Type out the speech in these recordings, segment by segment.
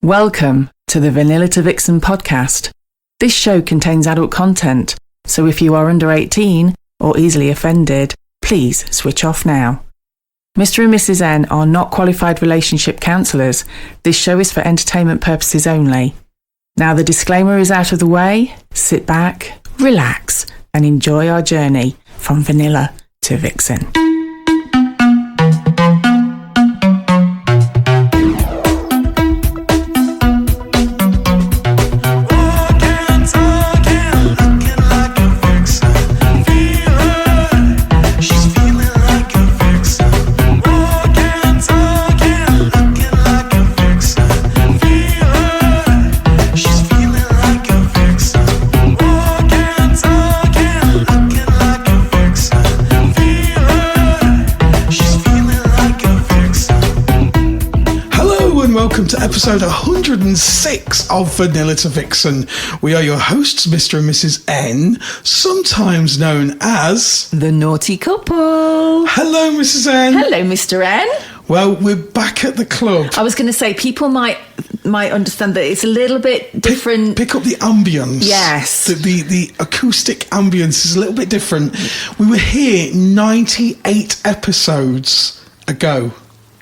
Welcome to the Vanilla to Vixen podcast. This show contains adult content, so if you are under 18 or easily offended, please switch off now. Mr. and Mrs. N are not qualified relationship counsellors. This show is for entertainment purposes only. Now the disclaimer is out of the way, sit back, relax, and enjoy our journey from Vanilla to Vixen. Episode 106 of Vanilla to Vixen. We are your hosts, Mr. and Mrs. N, sometimes known as the Naughty Couple. Hello, Mrs. N. Hello, Mr. N. Well, we're back at the club. I was going to say, people might understand that it's a little bit different. Pick up the ambience. Yes. The acoustic ambience is a little bit different. We were here 98 episodes ago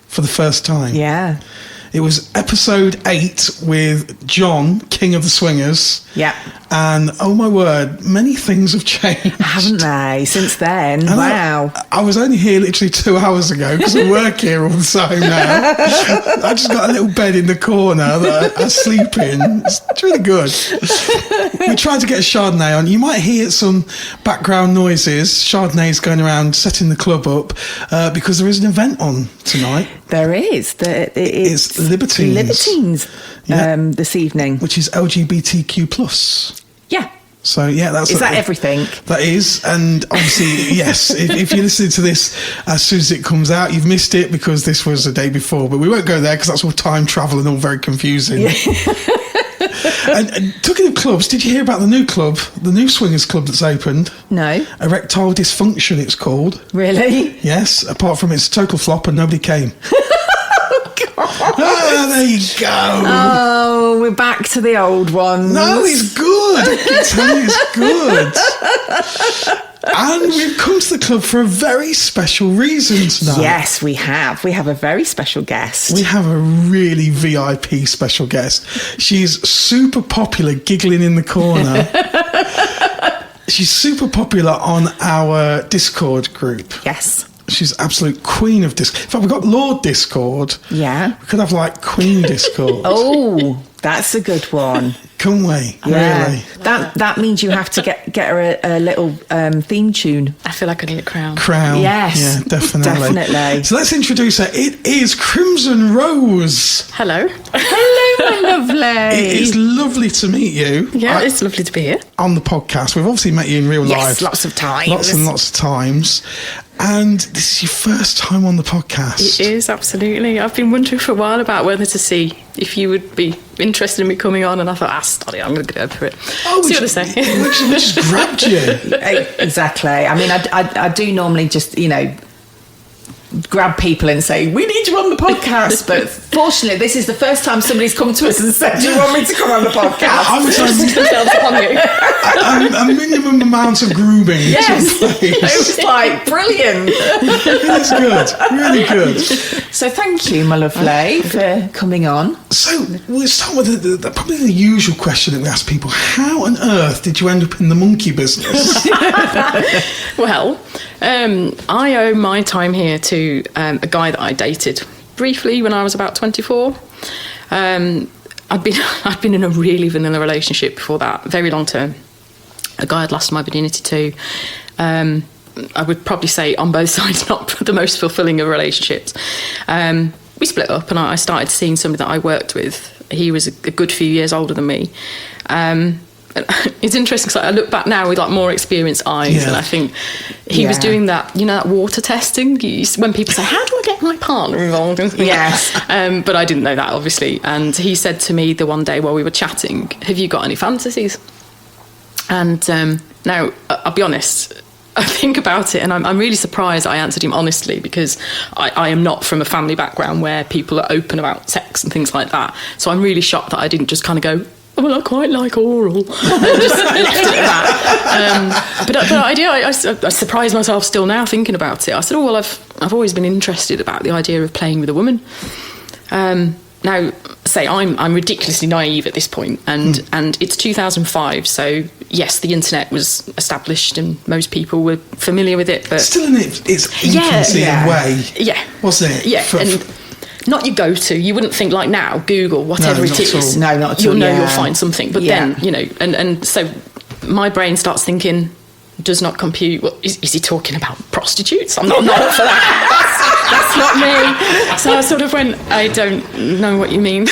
for the first time. Yeah. It was episode 8 with John, King of the Swingers. Yeah. And, oh my word, many things have changed. Haven't they, since then? And wow. I was only here literally 2 hours ago because I work here all the time now. I just got a little bed in the corner that I sleep in. It's really good. We tried to get a Chardonnay on. You might hear some background noises. Chardonnay's going around setting the club up because there is an event on tonight. There is. It's Libertines. This evening. Which is LGBTQ+. Yeah. So, yeah, that's... Is that everything? That is. And obviously, yes, if you're listening to this as soon as it comes out, you've missed it because this was the day before. But we won't go there because that's all time travel and all very confusing. Yeah. And talking of clubs, did you hear about the new club, the new swingers club that's opened? No. Erectile Dysfunction, it's called. Really? Yes, apart from it's a total flop and nobody came. There you go. Oh, we're back to the old ones. No, it's good. I can tell you it's good. And we've come to the club for a very special reason tonight. Yes, we have. We have a very special guest. We have a really VIP special guest. She's super popular, giggling in the corner. She's super popular on our Discord group. Yes. She's absolute queen of Discord. In fact, we've got Lord Discord. Yeah. We could have like Queen Discord. Oh, that's a good one. Couldn't we? Yeah. Really? That means you have to get her a little theme tune. I feel like I need a crown. Crown. Yes. Yeah, definitely. Definitely. So let's introduce her. It is Crimson Rose. Hello. Hello, my lovely. It is lovely to meet you. Yeah, it's lovely to be here. On the podcast. We've obviously met you in real life. Yes, lots of times. Lots and lots of times. And this is your first time on the podcast. It is, absolutely. I've been wondering for a while about whether to see if you would be interested in me coming on, and I thought, study, I'm going to go for it. Oh, see what they say. We just grabbed you. Exactly. I mean, I do normally just, grab people and say, we need you on the podcast. But fortunately, this is the first time somebody's come to us and said, do you want me to come on the podcast? A minimum amount of grooming. Yes. It was like, brilliant. It's good. Really good. So thank you, my lovely, for coming on. So we'll start with probably the usual question that we ask people. How on earth did you end up in the monkey business? Well, I owe my time here to a guy that I dated briefly when I was about 24. I'd been in a really vanilla relationship before that, very long term. A guy I'd lost my virginity to. I would probably say on both sides, not the most fulfilling of relationships. We split up and I started seeing somebody that I worked with. He was a good few years older than me. It's interesting because I look back now with like more experienced eyes, and I think he was doing that, that water testing. When people say, "How do I get my partner involved?" Yes, but I didn't know that, obviously. And he said to me the one day while we were chatting, "Have you got any fantasies?" And now, I'll be honest, I think about it and I'm really surprised I answered him honestly, because I am not from a family background where people are open about sex and things like that. So I'm really shocked that I didn't just kind of go, oh, well, I quite like oral, and just left it at that. But I do. I surprise myself still now thinking about it. I said, oh, well, I've always been interested about the idea of playing with a woman. Now, say I'm ridiculously naive at this point, and it's 2005, so yes, the internet was established and most people were familiar with it, but still in its infancy in a way, wasn't it? Yeah, and not your go-to. You wouldn't think like now, Google whatever it is. No, not at all. You'll know you'll find something, but then and so my brain starts thinking, does not compute. Well, is he talking about prostitutes? I'm not up for that. That's not me. So I sort of went, I don't know what you mean.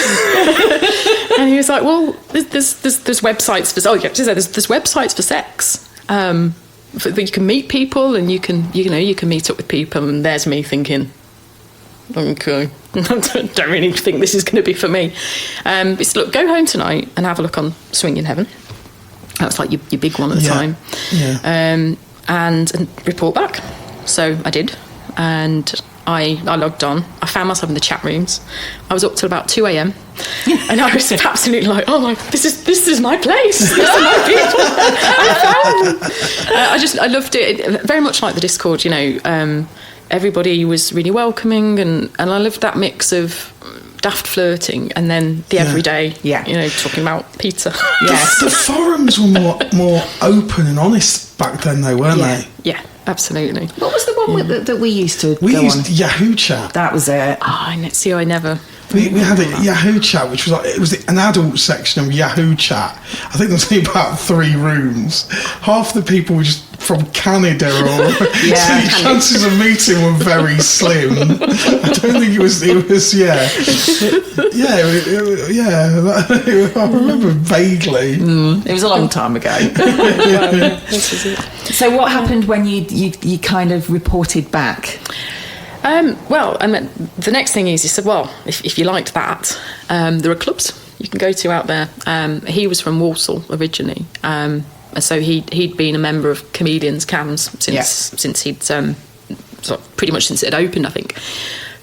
And he was like, well, there's websites for there's websites for sex. You can meet people and you can meet up with people. And there's me thinking, okay, I don't really think this is going to be for me. It's look, go home tonight and have a look on Swinging Heaven. That was like your big one at the time. Yeah. And report back. So I did. And I logged on. I found myself in the chat rooms. I was up till about 2 a.m. and I was absolutely like, oh my, this is my place. This is my people. I found them. I loved it. Very much like the Discord, everybody was really welcoming, and I loved that mix of daft flirting and then the everyday, talking about pizza. Yes. The forums were more open and honest back then, though, weren't they? Yeah, absolutely. What was the one that we used to We go used on? Yahoo Chat. That was it. I never... We had a Yahoo Chat, which was an adult section of Yahoo Chat. I think there was only about 3 rooms. Half the people were just from Canada, or so the chances of meeting were very slim. I don't think it was. I remember vaguely. It was a long time ago. So what happened when you kind of reported back? The next thing is, he said, well, if you liked that, there are clubs you can go to out there. He was from Walsall originally, so he'd been a member of Comedians Cams since he'd pretty much since it had opened, I think.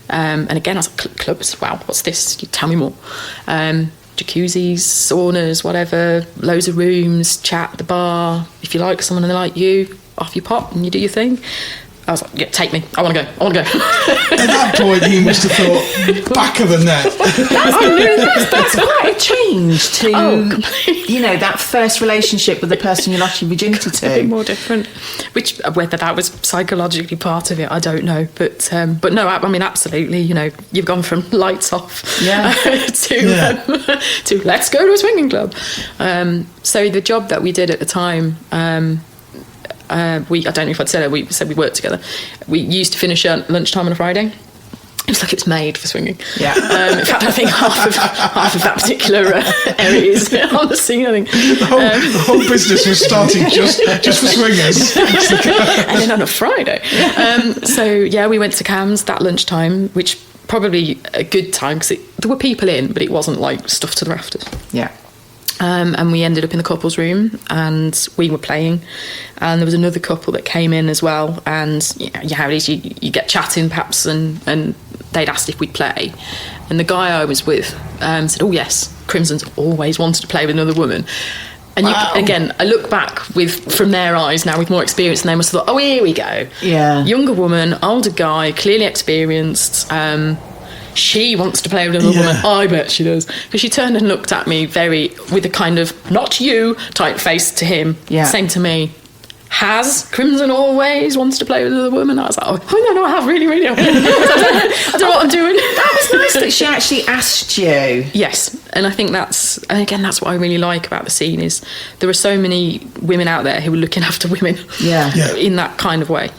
And again, I was like, clubs? Wow, what's this? You tell me more. Jacuzzis, saunas, whatever, loads of rooms, chat at the bar. If you like someone and they like you, off you pop and you do your thing. I was like, yeah, take me. I want to go. At that point, he must have thought, back of the net. That's quite a change to, that first relationship with the person you lost your virginity to. A bit more different. Which, whether that was psychologically part of it, I don't know. But no, I mean, absolutely, you've gone from lights off to let's go to a swinging club. So the job that we did at the time... I don't know if I'd said it, we said we worked together. We used to finish at lunchtime on a Friday. It was like it's made for swinging. Yeah. In fact, I think half of that particular area is on the scene. I think the whole business was starting just for swingers. And then on a Friday. We went to Cams that lunchtime, which probably a good time because there were people in, but it wasn't like stuff to the rafters. Yeah. And we ended up in the couple's room and we were playing, and there was another couple that came in as well, and how it is, you get chatting perhaps, and they'd asked if we'd play, and the guy I was with said, oh yes, Crimson's always wanted to play with another woman. And again, I look back from their eyes now with more experience, and they must have thought, oh, here we go. Yeah. Younger woman, older guy, clearly experienced. She wants to play with another woman. I bet she does. Because she turned and looked at me with a kind of not you type face to him, saying to me, has Crimson always wants to play with another woman? I was like, oh no, I have really. I don't know what I'm doing. That was nice that she actually asked you. Yes, and I think that's what I really like about the scene is there are so many women out there who are looking after women in that kind of way,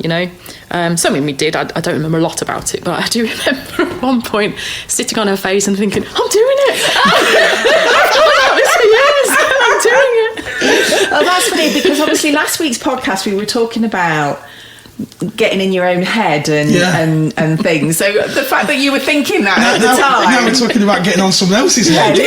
Something we did, I don't remember a lot about it, but I do remember at one point sitting on her face and thinking, I'm doing it. I've thought about this for years. I'm doing it. Oh, that's funny, because obviously last week's podcast we were talking about getting in your own head and things. So the fact that you were thinking that at the time. Now we're talking about getting on someone else's head.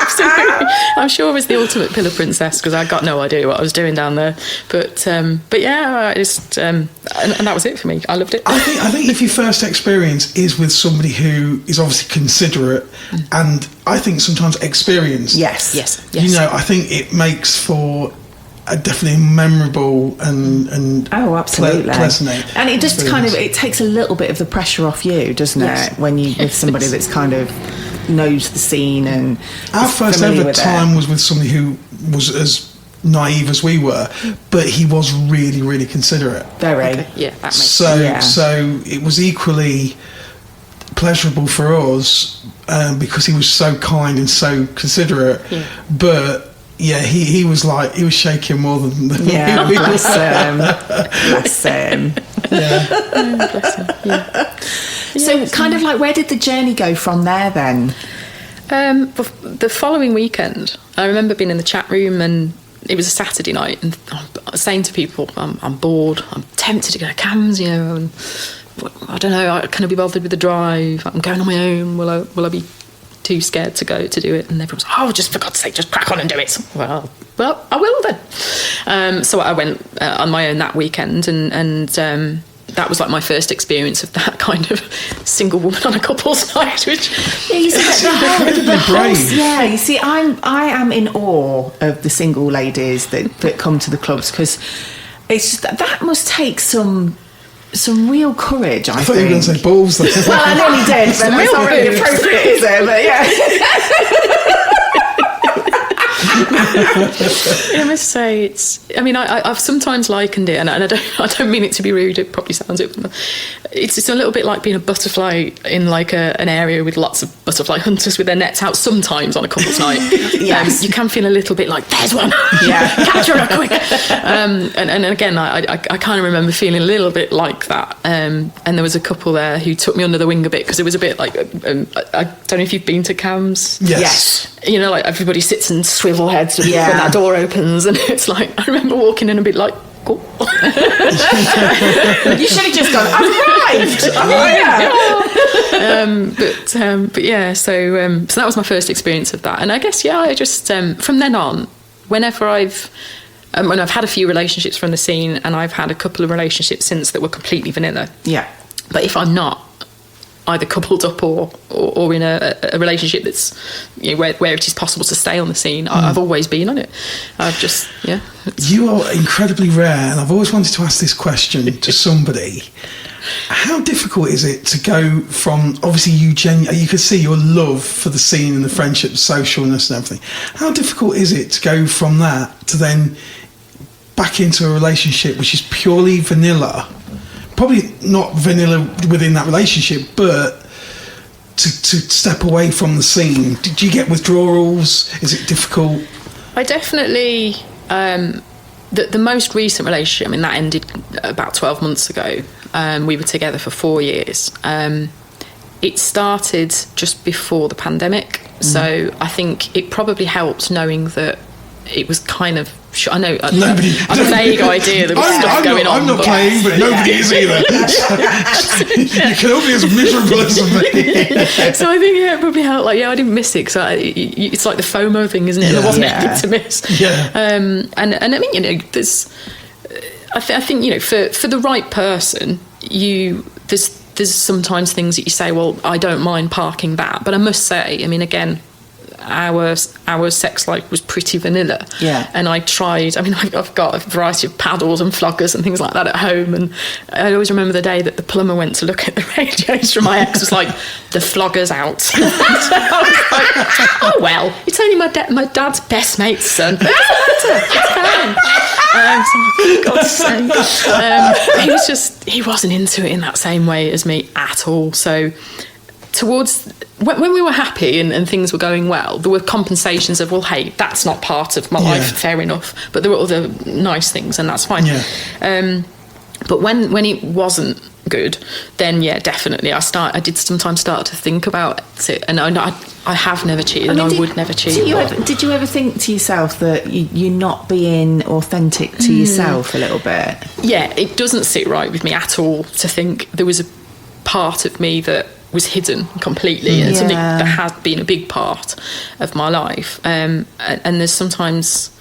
Absolutely. I'm sure I was the ultimate pillar princess because I got no idea what I was doing down there. But yeah, I just and that was it for me. I loved it. I think if your first experience is with somebody who is obviously considerate, and I think sometimes experienced. Yes. You know, I think it makes for a definitely memorable and oh, absolutely pleasant. And it just kind of, it takes a little bit of the pressure off you, doesn't it, when you with somebody that's kind of knows the scene. And our first ever time was with somebody who was as naive as we were, but he was really, really considerate. Very. Okay. Yeah, that makes sense. So it was equally pleasurable for us because he was so kind and so considerate. Yeah. But yeah, he was like, he was shaking more than yeah, bless him. Bless him. Yeah. Bless him. Yeah. So kind of like, where did the journey go from there then? The following weekend, I remember being in the chat room, and it was a Saturday night, and I'm saying to people, I'm bored, I'm tempted to go to Cams, you know, and I don't know, can I be bothered with the drive? I'm going on my own, will I be too scared to go to do it? And everyone's like, oh, just for God's sake, just crack on and do it. Well, I will then. So I went on my own that weekend, and that was like my first experience of that kind of single woman on a couple's night, which you see, you see, I am in awe of the single ladies that come to the clubs, because it's just, that must take some real courage, I thought think. you were going to say balls then. Well, I nearly did, but that's not really appropriate, is it? But yeah. I must say, I've sometimes likened it, and I don't mean it to be rude, it probably sounds it. It's a little bit like being a butterfly in like an area with lots of butterfly hunters with their nets out sometimes on a couple's night. Yes. You can feel a little bit like, there's one, capture her quick. And again, I kind of remember feeling a little bit like that. And there was a couple there who took me under the wing a bit, because it was a bit like, I don't know if you've been to Cams. Yes. You know, like everybody sits and swivel heads when that door opens, and it's like, I remember walking in a bit like, cool. You should have just gone, I've arrived. But yeah, so that was my first experience of that. And I guess, I just, from then on, whenever I've had a few relationships from the scene, and I've had a couple of relationships since that were completely vanilla. Yeah. But if I'm not either coupled up or in a relationship that's, you know, where it is possible to stay on the scene, I've always been on it. I've just, You are incredibly rare, and I've always wanted to ask this question to somebody. How difficult is it to go from, obviously you can see your love for the scene and the friendship, socialness and everything. How difficult is it to go from that to then back into a relationship which is purely vanilla? Probably not vanilla within that relationship, but to step away from the scene. Did you get withdrawals? Is it difficult? I definitely, the most recent relationship, that ended about 12 months ago. We were together for 4 years. It started just before the pandemic, so I think it probably helped knowing that it was kind of, I know, I have a vague idea there was stuff going on. I'm not playing, but nobody is either. You can all be as miserable as me. So I think it probably helped. Like, I didn't miss it, because it's like the FOMO thing, isn't it? There wasn't anything to miss. Yeah. And I mean, there's, I think, for the right person, there's sometimes things that you say, well, I don't mind parking that, but I must say, again, our sex life was pretty vanilla. Yeah. And I tried, I've got a variety of paddles and floggers and things like that at home, and I always remember the day that the plumber went to look at the radios from my ex, was like, the flogger's out. So I was like, oh well, it's only my dad's best mate's son. It's fine. So, for God's sake. He wasn't into it in that same way as me at all. So towards when we were happy and things were going well, there were compensations of, well, hey, that's not part of my life, fair enough, but there were other nice things, and that's fine. But when it wasn't good, then yeah, definitely. I did sometimes start to think about it, and I have never cheated, and I would never cheat. Did you ever think to yourself that you're not being authentic to yourself a little bit? Yeah, it doesn't sit right with me at all to think there was a part of me that was hidden completely, and something that has been a big part of my life. And there's sometimes,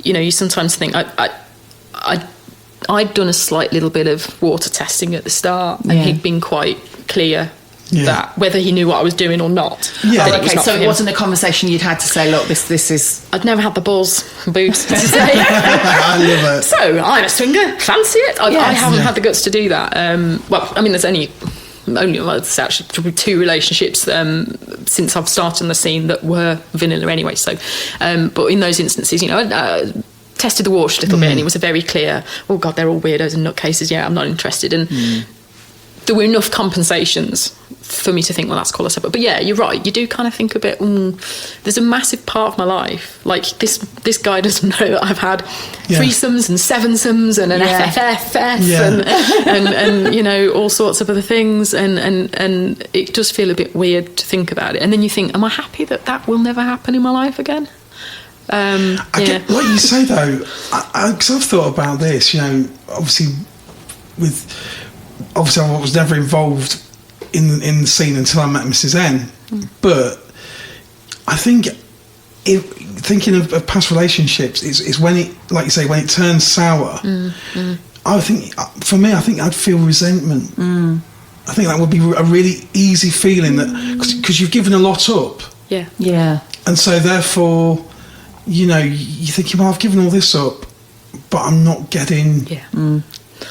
you sometimes think I'd done a slight little bit of water testing at the start, and he'd been quite clear that whether he knew what I was doing or not. Yeah. It wasn't a conversation you'd had to say, look, this is... I'd never had the balls and boobs to say. I love it. So, I'm a swinger, fancy it? I haven't had the guts to do that. There's only actually probably 2 relationships since I've started on the scene that were vanilla anyway. So, but in those instances, tested the waters a little bit, and it was a very clear, oh God, they're all weirdos and nutcases. Yeah, I'm not interested. And there were enough compensations for me to think, well, that's quality. But yeah, you're right. You do kind of think a bit. There's a massive part of my life. Like this guy doesn't know that I've had threesomes and sevensums and an FFF and all sorts of other things. And it does feel a bit weird to think about it. And then you think, am I happy that will never happen in my life again? I get what you say though, because I've thought about this. Obviously I was never involved in the scene until I met Mrs. N. But I think thinking of past relationships is when it, like you say, when it turns sour. I think for me, I think I'd feel resentment. I think that would be a really easy feeling, that because you've given a lot up. Yeah. And so therefore, you're thinking, well, I've given all this up, but I'm not getting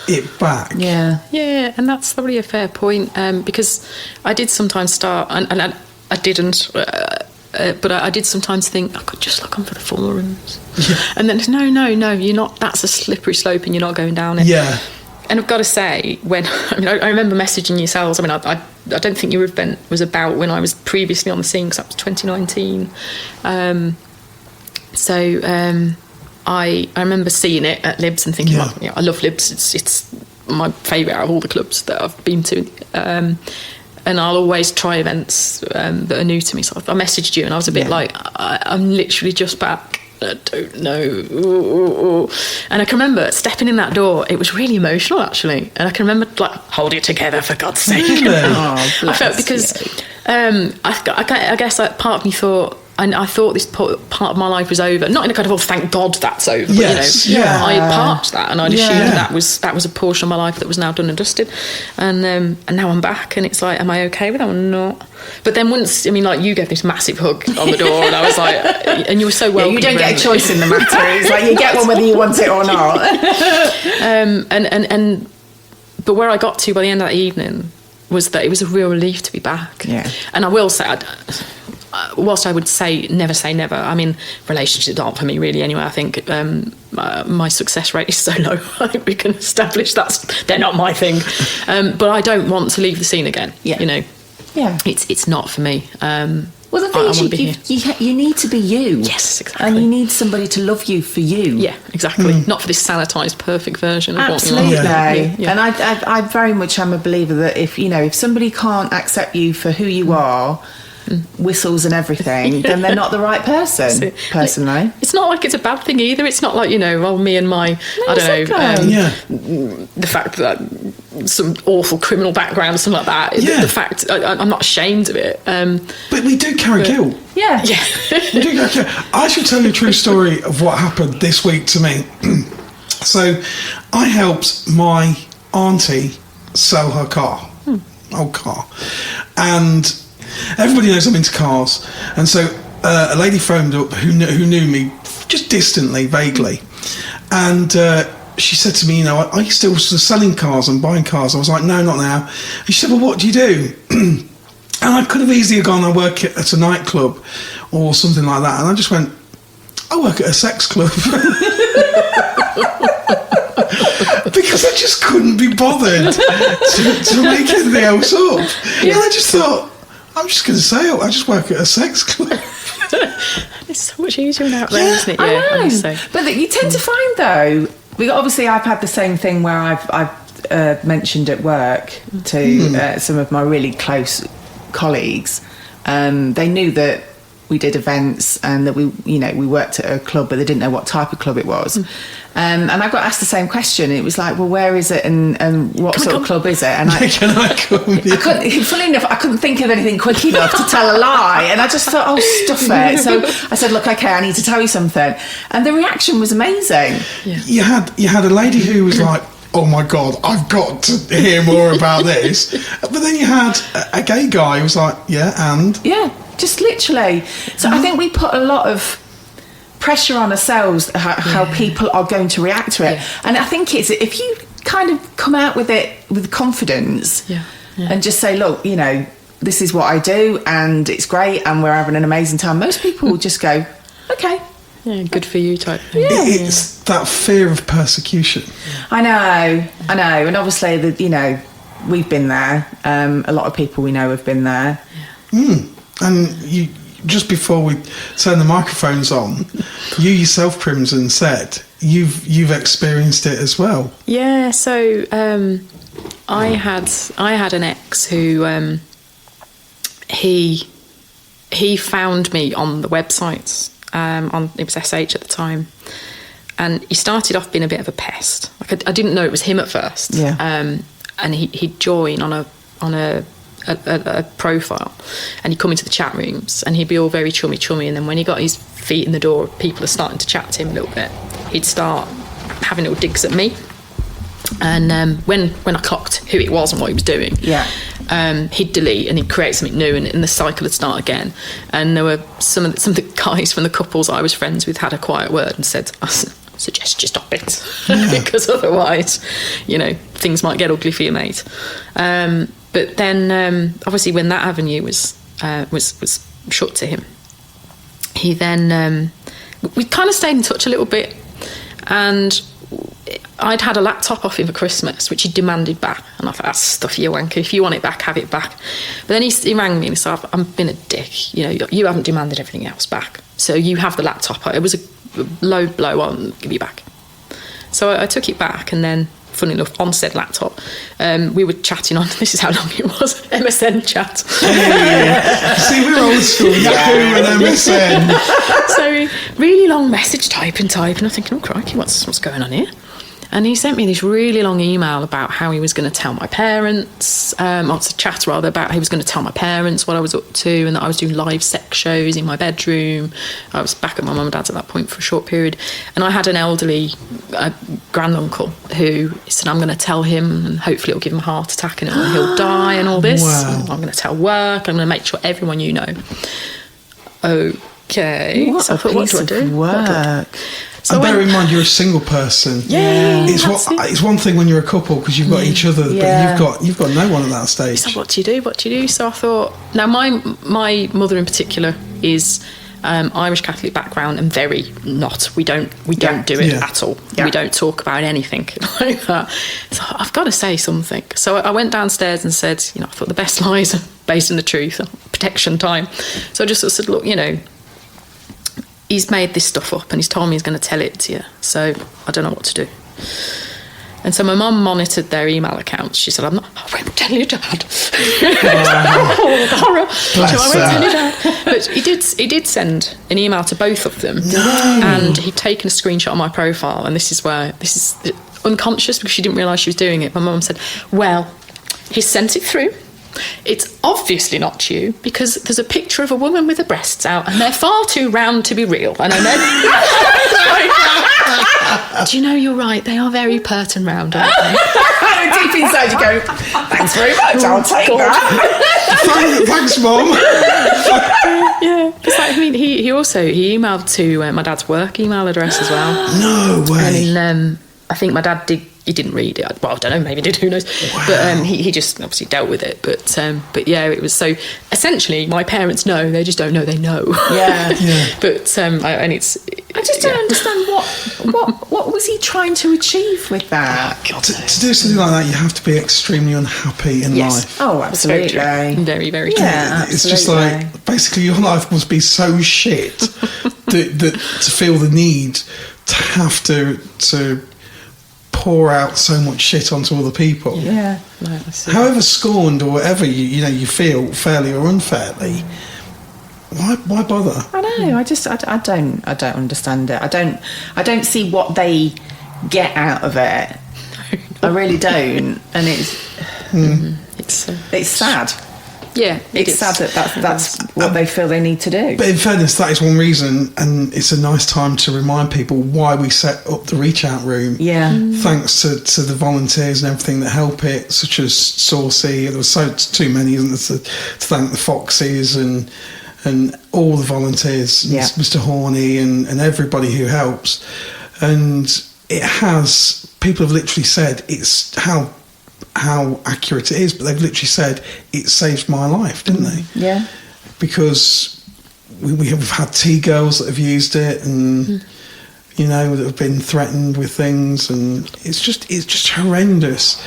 it back. Yeah, and that's probably a fair point, because I did sometimes start, and I didn't, but I did sometimes think I could just look on for the forums, and then no, you're not. That's a slippery slope, and you're not going down it. Yeah. And I've got to say, I remember messaging yourselves. I don't think your event was about when I was previously on the scene, because that was 2019. I remember seeing it at Libs and thinking, I love Libs. It's my favourite out of all the clubs that I've been to. And I'll always try events that are new to me. So I messaged you, and I was a bit like, I'm literally just back. I don't know. Ooh. And I can remember stepping in that door. It was really emotional, actually. And I can remember, hold it together, for God's sake. I felt, because I guess part of me thought, and I thought this part of my life was over. Not in a kind of, thank God that's over. Yes, but, I had parked that, and I'd assumed that was a portion of my life that was now done and dusted. And now I'm back, and it's like, am I okay with that or not? But then once, you gave this massive hug on the door, and I was like, and you were so welcome. You don't get a choice in the matter. It's like you get one whether you want it or not. But where I got to by the end of that evening was that it was a real relief to be back. Yeah. And I will say, whilst I would say never, relationships aren't for me really anyway. I think my success rate is so low. I think we can establish they're not my thing. But I don't want to leave the scene again. Yeah. It's not for me. Well, the thing is, you need to be you. Yes, exactly. And you need somebody to love you for you. Yeah, exactly. Not for this sanitised, perfect version of Absolutely. what you are. Yeah. And I very much am a believer that if somebody can't accept you for who you are, whistles and everything, then they're not the right person, personally. It's not like it's a bad thing either. It's not like, me and my, the fact that some awful criminal background or something like that. The fact, I'm not ashamed of it. But we do carry guilt. Yeah. We do carry guilt. I should tell you a true story of what happened this week to me. So I helped my auntie sell her car, old car. And everybody knows I'm into cars, and so a lady phoned up who knew me just distantly, vaguely, and she said to me, are you still selling cars and buying cars? I was like, no, not now. And she said, well, what do you do? And I could have easily gone, I work at a nightclub or something like that, and I just went, I work at a sex club. Because I just couldn't be bothered to make anything else up. And I just thought, I'm just going to say, I just work at a sex club. It's so much easier now, isn't it? I know. But you tend to find, though, obviously I've had the same thing where I've mentioned at work to some of my really close colleagues. They knew that we did events and that we worked at a club, but they didn't know what type of club it was. And I got asked the same question. It was like, well, where is it and what sort of club is it? And Can I come? funny enough, I couldn't think of anything quick enough to tell a lie. And I just thought, oh, stuff it. So I said, look, okay, I need to tell you something. And the reaction was amazing. Yeah. You had a lady who was like, oh my God, I've got to hear more about this. But then you had a gay guy who was like, yeah, and? Yeah, just literally. So I think we put a lot of pressure on ourselves how people are going to react to it. And I think it's, if you kind of come out with it with confidence and just say, look, this is what I do and it's great and we're having an amazing time, most people will just go, okay. Yeah, good for you type thing. It's that fear of persecution. I know. And obviously, we've been there. A lot of people we know have been there. And you, just before we turn the microphones on, you yourself, Crimson, said you've experienced it as well. Yeah, so I had an ex who he found me on the websites. It was SH at the time, and he started off being a bit of a pest. Like I didn't know it was him at first. And he'd join on a profile, and he'd come into the chat rooms, and he'd be all very chummy, and then when he got his feet in the door, people are starting to chat to him a little bit. He'd start having little digs at me, and when I clocked who it was and what he was doing, he'd delete and he'd create something new, and the cycle would start again. And there were some of the guys from the couples I was friends with had a quiet word and said, I suggest you stop it because otherwise things might get ugly for you, mate. But then obviously when that avenue was shut to him, he then we kind of stayed in touch a little bit, and I'd had a laptop off him for Christmas, which he demanded back. And I thought, that's stuff you wanker. If you want it back, have it back. But then he rang me and he said, I've been a dick. You haven't demanded everything else back. So you have the laptop. It was a low blow. I'll give you back. So I took it back, and then, funny enough, on said laptop, we were chatting on, this is how long it was, MSN chat. See, we're old school, Yahoo and MSN. So really long message, type, and I'm thinking, oh crikey, what's going on here? And he sent me this really long email about how he was going to tell my parents, it's a chat rather, about how he was going to tell my parents what I was up to, and that I was doing live sex shows in my bedroom. I was back at my mum and dad's at that point for a short period. And I had an elderly granduncle who said, I'm going to tell him, and hopefully it'll give him a heart attack and he'll die and all this. Wow. I'm going to tell work, I'm going to make sure everyone you know. Okay. What so I thought, a piece what do I do? of work. So and bear in mind, you're a single person. Yeah, it's one thing when you're a couple because you've got each other, but you've got no one at that stage. So what do you do? So I thought, now my mother in particular is Irish Catholic background and very not. We don't do it at all. Yeah. We don't talk about anything like that. So I've got to say something. So I went downstairs and said, I thought the best lies are based in the truth. Protection time. So I just sort of said, look, he's made this stuff up and he's told me he's going to tell it to you. So I don't know what to do. And so my mum monitored their email accounts. She said, I won't tell your dad. Horror. So I won't tell your dad. But he did send an email to both of them. No. And he'd taken a screenshot of my profile. And this is unconscious because she didn't realise she was doing it. My mum said, well, he sent it through. It's obviously not you because there's a picture of a woman with her breasts out and they're far too round to be real. And then, do you know, you're right, they are very pert and round, aren't they? Deep inside you go, thanks very much, I'll take that. Thanks, Mum. Yeah, it's like, he emailed to my dad's work email address as well. No way. And I think my dad he didn't read it. Well, I don't know, maybe he did, who knows. Wow. But he just obviously dealt with it. But yeah, it was so essentially my parents know, they just don't know they know. Yeah. But I just don't understand what was he trying to achieve with that? To do something like that, you have to be extremely unhappy in life. Oh, absolutely. Very, very true. Yeah, it's just like basically your life must be so shit that to feel the need to have to pour out so much shit onto other people. Yeah. No, I see. However scorned or whatever you feel, fairly or unfairly, why bother? I know. I don't understand it. I don't see what they get out of it. I really don't, and it's sad. Yeah, It's sad that that's what they feel they need to do. But in fairness, that is one reason, and it's a nice time to remind people why we set up the reach out room. Yeah. Thanks to the volunteers and everything that help it, such as Saucy. There was too many, isn't there, to thank the Foxes and all the volunteers, Yeah. Mr. Horney and everybody who helps. And people have literally said it's how accurate it is, but they've literally said it saved my life, didn't they? Yeah. Because we've had T-girls that have used it, and that have been threatened with things, and it's just horrendous.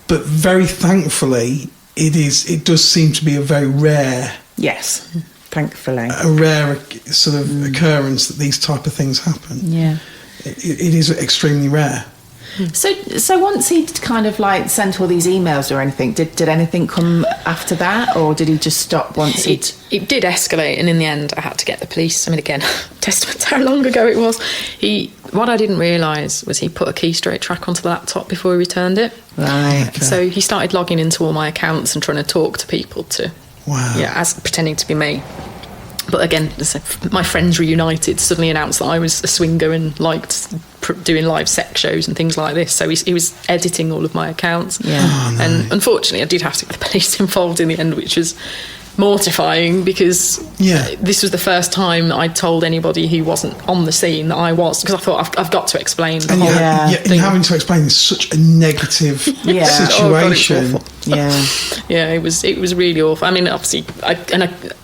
But very thankfully, it does seem to be a very rare, Yes. Thankfully. a rare sort of occurrence that these type of things happen. Yeah. It is extremely rare. So once he'd kind of like sent all these emails or anything, did anything come after that, or did he just stop once he'd... It did escalate, and in the end I had to get the police. I mean, again, testament to how long ago it was. What I didn't realise was he put a key straight track onto the laptop before he returned it. Right. Okay. So he started logging into all my accounts and trying to talk to people Wow. as pretending to be me. But again, my friends reunited, suddenly announced that I was a swinger and liked doing live sex shows and things like this. So he was editing all of my accounts. Yeah. Oh, no. And unfortunately, I did have to get the police involved in the end, which was mortifying, because this was the first time that I'd told anybody who wasn't on the scene that I was, because I thought I've got to explain the And whole and thing. having to explain such a negative situation. Oh, God, it's awful. Yeah. Yeah, it was really awful. I mean, obviously,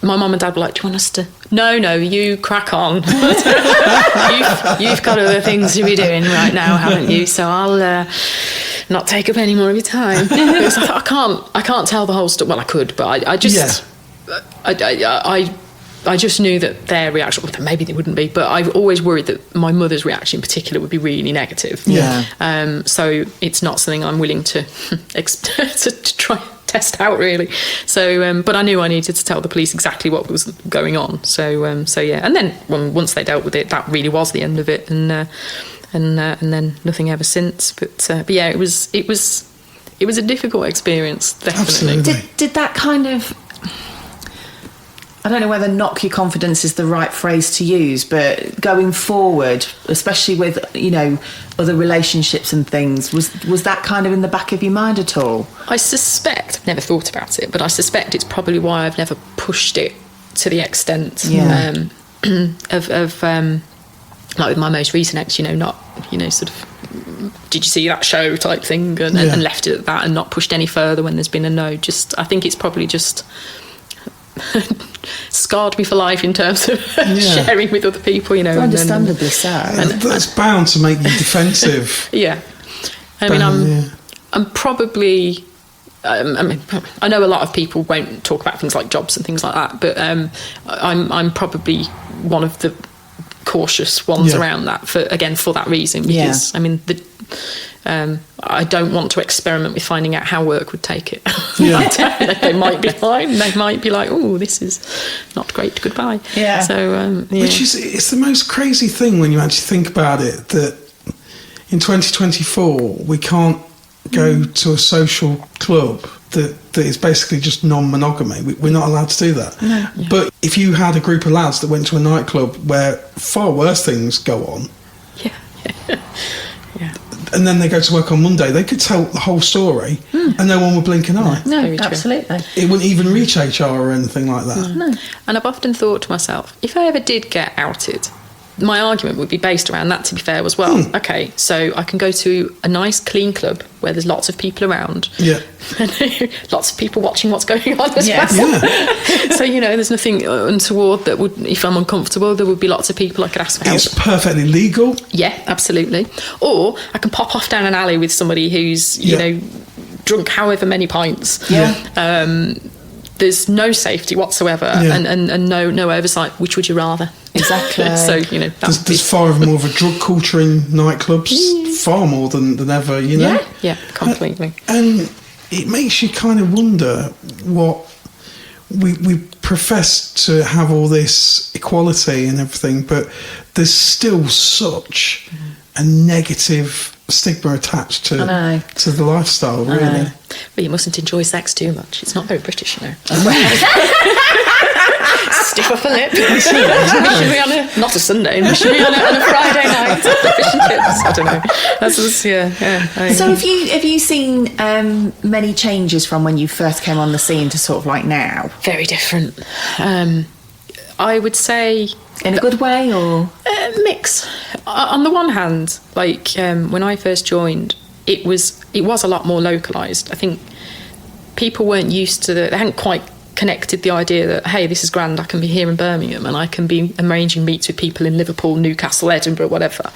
my mum and dad were like, "Do you want us to?" No, you crack on. you've got other things to be doing right now, haven't you? So I'll not take up any more of your time. Because I thought, I can't tell the whole story. Well, I could, but I just, I just knew that their reaction, well, maybe they wouldn't be, but I've always worried that my mother's reaction in particular would be really negative. Yeah. So it's not something I'm willing to to try and test out, really. So, but I knew I needed to tell the police exactly what was going on. So yeah. And then once they dealt with it, that really was the end of it. And then nothing ever since. But yeah, it was a difficult experience, definitely. Absolutely. Did that kind of... I don't know whether knock your confidence is the right phrase to use, but going forward, especially with, other relationships and things, was that kind of in the back of your mind at all? I suspect, I've never thought about it, but I suspect it's probably why I've never pushed it to the extent of like with my most recent ex, not, sort of, did you see that show type thing, and left it at that and not pushed any further when there's been a no. Just, I think it's probably just scarred me for life in terms of sharing with other people, It's understandably so. That's bound to make you defensive. Yeah. I mean, I'm probably... I know a lot of people won't talk about things like jobs and things like that, but I'm probably one of the cautious ones around that for that reason, because I mean I don't want to experiment with finding out how work would take it. They might be fine, they might be like, oh, this is not great, goodbye. So which is, it's the most crazy thing when you actually think about it, that in 2024 we can't go to a social club that is basically just non-monogamy. We're not allowed to do that. No. But if you had a group of lads that went to a nightclub where far worse things go on, and then they go to work on Monday, they could tell the whole story and no one would blink an eye. No, Very true. absolutely. It wouldn't even reach HR or anything like that. No. And I've often thought to myself, if I ever did get outed, my argument would be based around that, to be fair, as well. Okay, so I can go to a nice clean club where there's lots of people around. Lots of people watching what's going on as well. So, there's nothing untoward that would, if I'm uncomfortable, there would be lots of people I could ask for help. It's perfectly legal. Yeah, absolutely. Or I can pop off down an alley with somebody who's, drunk however many pints. There's no safety whatsoever and no oversight. Which would you rather? Exactly. So, there's far more of a drug culture in nightclubs, far more than ever, you know? Yeah, completely. And it makes you kind of wonder what we profess to have all this equality and everything, but there's still such a negative stigma attached to the lifestyle, really. But you mustn't enjoy sex too much. It's not very British, you know. Stiff upper lip. We should be on not a Sunday. We should be on a Friday night. Fish and chips. I don't know. That's just, So have you seen many changes from when you first came on the scene to sort of like now? Very different. I would say in a good way, or mix. On the one hand, like when I first joined, it was a lot more localised. I think people weren't used to they hadn't quite connected the idea that, hey, this is grand, I can be here in Birmingham and I can be arranging meets with people in Liverpool, Newcastle, Edinburgh, whatever.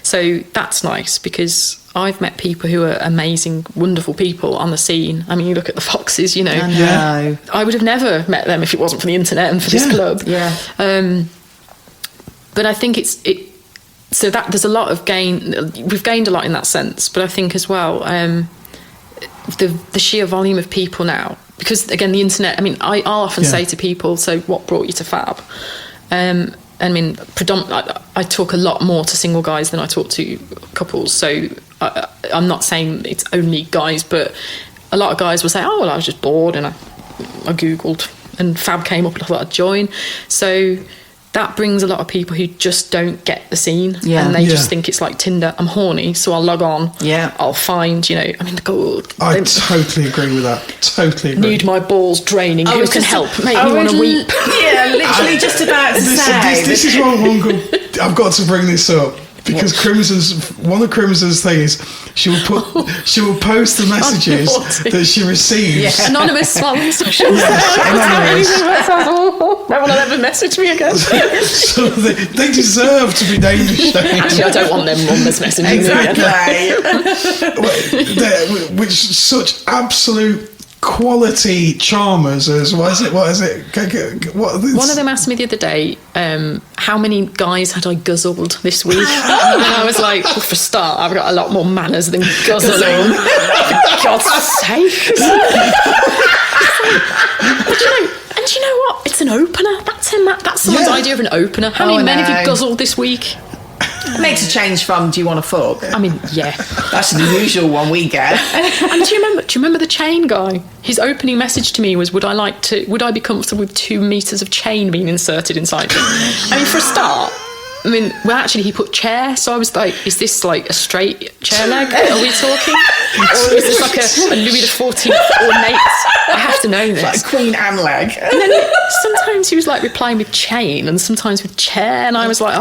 So that's nice, because I've met people who are amazing, wonderful people on the scene. I mean, you look at the Foxes, you know. I know. I would have never met them if it wasn't for the internet and for this club. Yeah. But I think so that there's a lot of gain. We've gained a lot in that sense, but I think as well, the sheer volume of people now, because again, the internet, I mean, I'll often say to people, so what brought you to Fab? I mean, I talk a lot more to single guys than I talk to couples. So I'm not saying it's only guys, but a lot of guys will say, oh, well, I was just bored and I Googled and Fab came up and I thought I'd join. So that brings a lot of people who just don't get the scene, and they just think it's like Tinder. I'm horny, so I'll log on. Yeah, I'll find, you know. I mean, I totally agree with that. Totally agree. Need my balls draining. Who can help? Make me want to weep. Yeah, literally just about to say. This is wrong, Uncle. I've got to bring this up. Because one of Crimson's things, she will post the messages that she receives. Yeah. Anonymous ones. Anonymous. No one will ever message me again. So they deserve to be name shamed. Actually, I don't want them numbers messaging me again. Which such absolute quality charmers as what is it? One of them asked me the other day, how many guys had I guzzled this week? And I was like, well, for a start, I've got a lot more manners than guzzling. For God's sake. And do you know what? It's an opener. That's someone's idea of an opener. How many men have you guzzled this week? It makes a change from, do you want to fuck? I mean, yeah. That's the usual one we get. And do you remember the chain guy? His opening message to me was, would I be comfortable with 2 meters of chain being inserted inside me? I mean, for a start, actually he put chair, so I was like, is this like a straight chair leg? Are we talking? Or is this like a Louis XIV ornate? I have to know this. Like Queen Anne leg. And then sometimes he was like replying with chain and sometimes with chair, and I was like,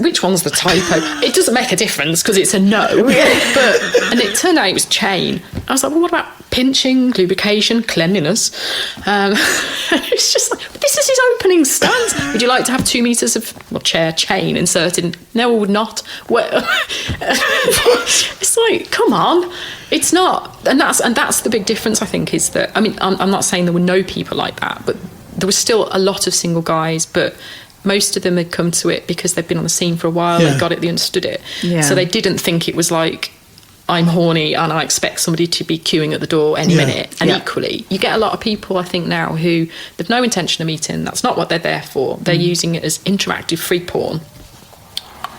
which one's the typo? It doesn't make a difference because it's a no. And it turned out it was chain. I was like, well, what about pinching, lubrication, cleanliness? It's just like, this is his opening stance. Would you like to have 2 meters of chair chain inserted? No, I would not. Well, it's like, come on. It's not, and that's the big difference, I think, is that, I mean, I'm not saying there were no people like that, but there was still a lot of single guys, but most of them had come to it because they'd been on the scene for a while, they got it, they understood it. Yeah. So they didn't think it was like, I'm horny and I expect somebody to be queuing at the door any minute. And equally, you get a lot of people, I think, now who they've no intention of meeting. That's not what they're there for. They're using it as interactive free porn.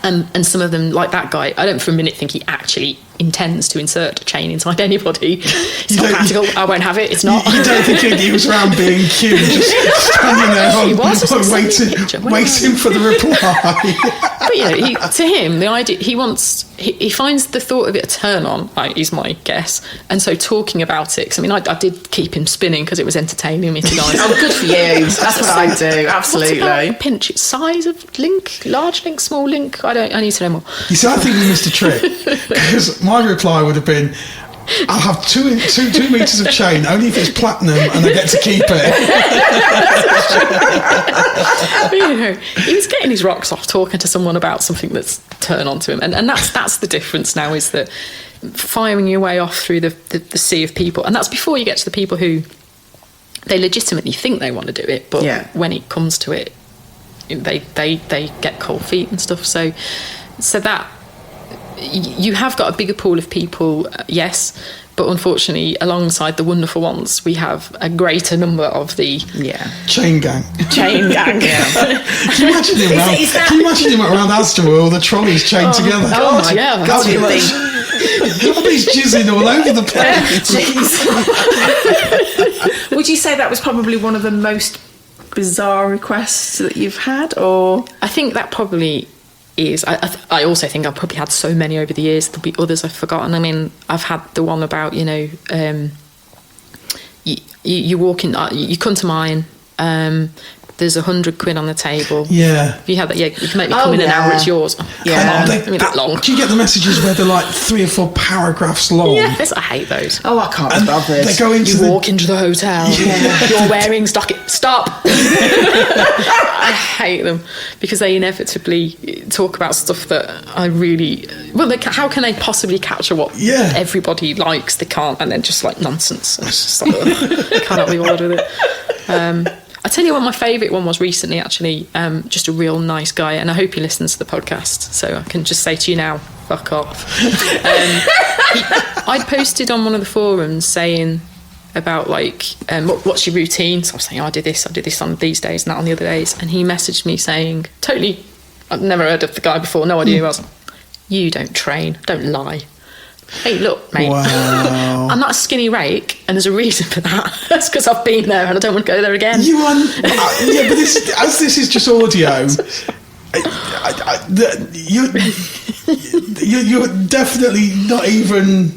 And some of them, like that guy, I don't for a minute think he actually intends to insert a chain inside anybody. It's not practical. I won't have it. It's not. You don't think he was around being cute, just standing there waiting for the reply. But to him, the idea he finds the thought of it a turn on, is my guess. And so talking about it, because I did keep him spinning because it was entertaining me, to be honest. Oh, good for you. That's what I do. Absolutely. What about pinch? Size of link, large link, small link. I need to know more. You see, I think we missed a trick, because my reply would have been, I'll have 2 meters of chain, only if it's platinum and I get to keep it. But, he was getting his rocks off talking to someone about something that's turned on to him. And that's the difference now, is that firing your way off through the sea of people. And that's before you get to the people who they legitimately think they want to do it, but when it comes to it, they get cold feet and stuff. So that you have got a bigger pool of people, yes, but unfortunately, alongside the wonderful ones, we have a greater number of the chain gang. Chain gang. Can you imagine him around? Can you imagine him around Aston with all the trolleys chained together? God, yeah. God, he's jizzing all over the place. Would you say that was probably one of the most bizarre requests that you've had, or? I think that probably is. I also think I've probably had so many over the years. There'll be others I've forgotten. I mean, I've had the one about, you walk in, you come to mine, there's £100 on the table. Yeah. If you had that, you can make me come in an hour, it's yours. That long. Do you get the messages where they're like 3 or 4 paragraphs long? Yes, I hate those. Oh, I can't be bothered. They go into walk into the hotel. You're wearing stocking. Stop. I hate them because they inevitably talk about stuff that I really. Well, how can they possibly capture what everybody likes? They can't, and then just like nonsense. And it's just like, cannot be bothered with it. I tell you what, my favourite one was recently, actually, just a real nice guy, and I hope he listens to the podcast, so I can just say to you now, fuck off. I'd posted on one of the forums saying about, like, what's your routine? So I was saying, I do this on these days and that on the other days, and he messaged me saying, totally, I've never heard of the guy before, no idea who I was. You don't train, don't lie. Hey, look, mate. Wow. I'm not a skinny rake, and there's a reason for that. That's because I've been there and I don't want to go there again. You are, but this is just audio. You're definitely not even.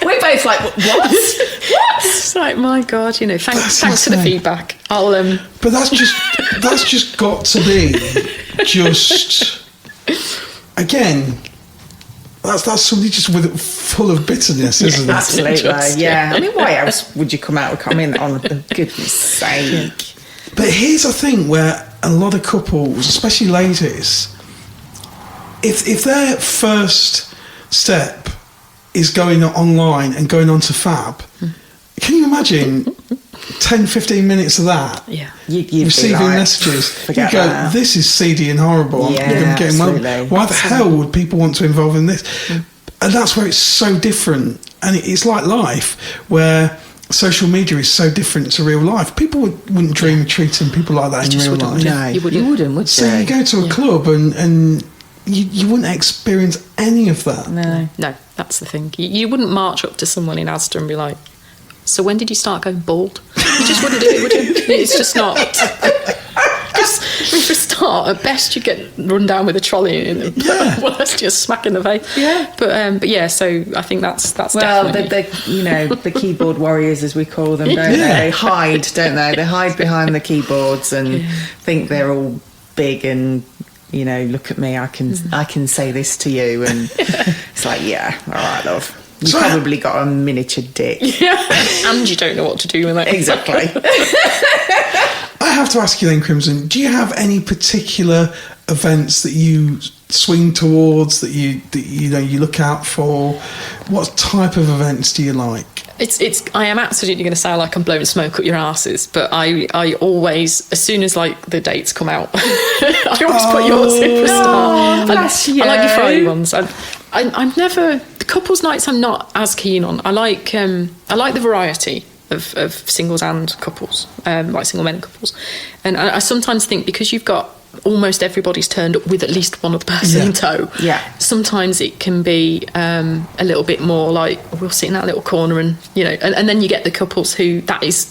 We're both like, what? It's like, my God, thanks for the feedback. But that's just got to be just again. That's somebody just full of bitterness, isn't it? Absolutely, yeah. I mean, why else would you come out with comment on, for goodness sake? But here's the thing where a lot of couples, especially ladies, if their first step is going online and going on to Fab, can you imagine 10-15 minutes of that? Yeah. You'd receiving like, messages. You go, that. This is seedy and horrible. Yeah, absolutely. Why the hell would people want to involve in this? And that's where it's so different. And it's like life, where social media is so different to real life. People wouldn't dream of treating people like that in real life. No, you wouldn't, would So you go to a club and you wouldn't experience any of that. No, that's the thing. You wouldn't march up to someone in Asda and be like, so when did you start going bald? You just wouldn't do it, would you? It's just not. For a start, at best you get run down with a trolley, and worst just smack in the face. Yeah. But yeah, so I think that's definitely. The keyboard warriors, as we call them, don't they? They hide, don't they? They hide behind the keyboards and think they're all big and. Look at me. I can say this to you, and it's like, yeah, all right, love. You've probably got a miniature dick. Yeah, and you don't know what to do with it. Exactly. I have to ask you then, Crimson, do you have any particular events that you swing towards, that you look out for? What type of events do you like? I am absolutely going to sound like I'm blowing smoke up your asses, but I always, as soon as like the dates come out, I always put yours in for a start. Bless you. I like your Friday ones. I'm never, the couples nights I'm not as keen on. I like the variety of singles and couples, like single men and couples. And I sometimes think because you've got almost everybody's turned up with at least one other person in tow. Yeah. Sometimes it can be a little bit more like we'll sit in that little corner and and then you get the couples who that is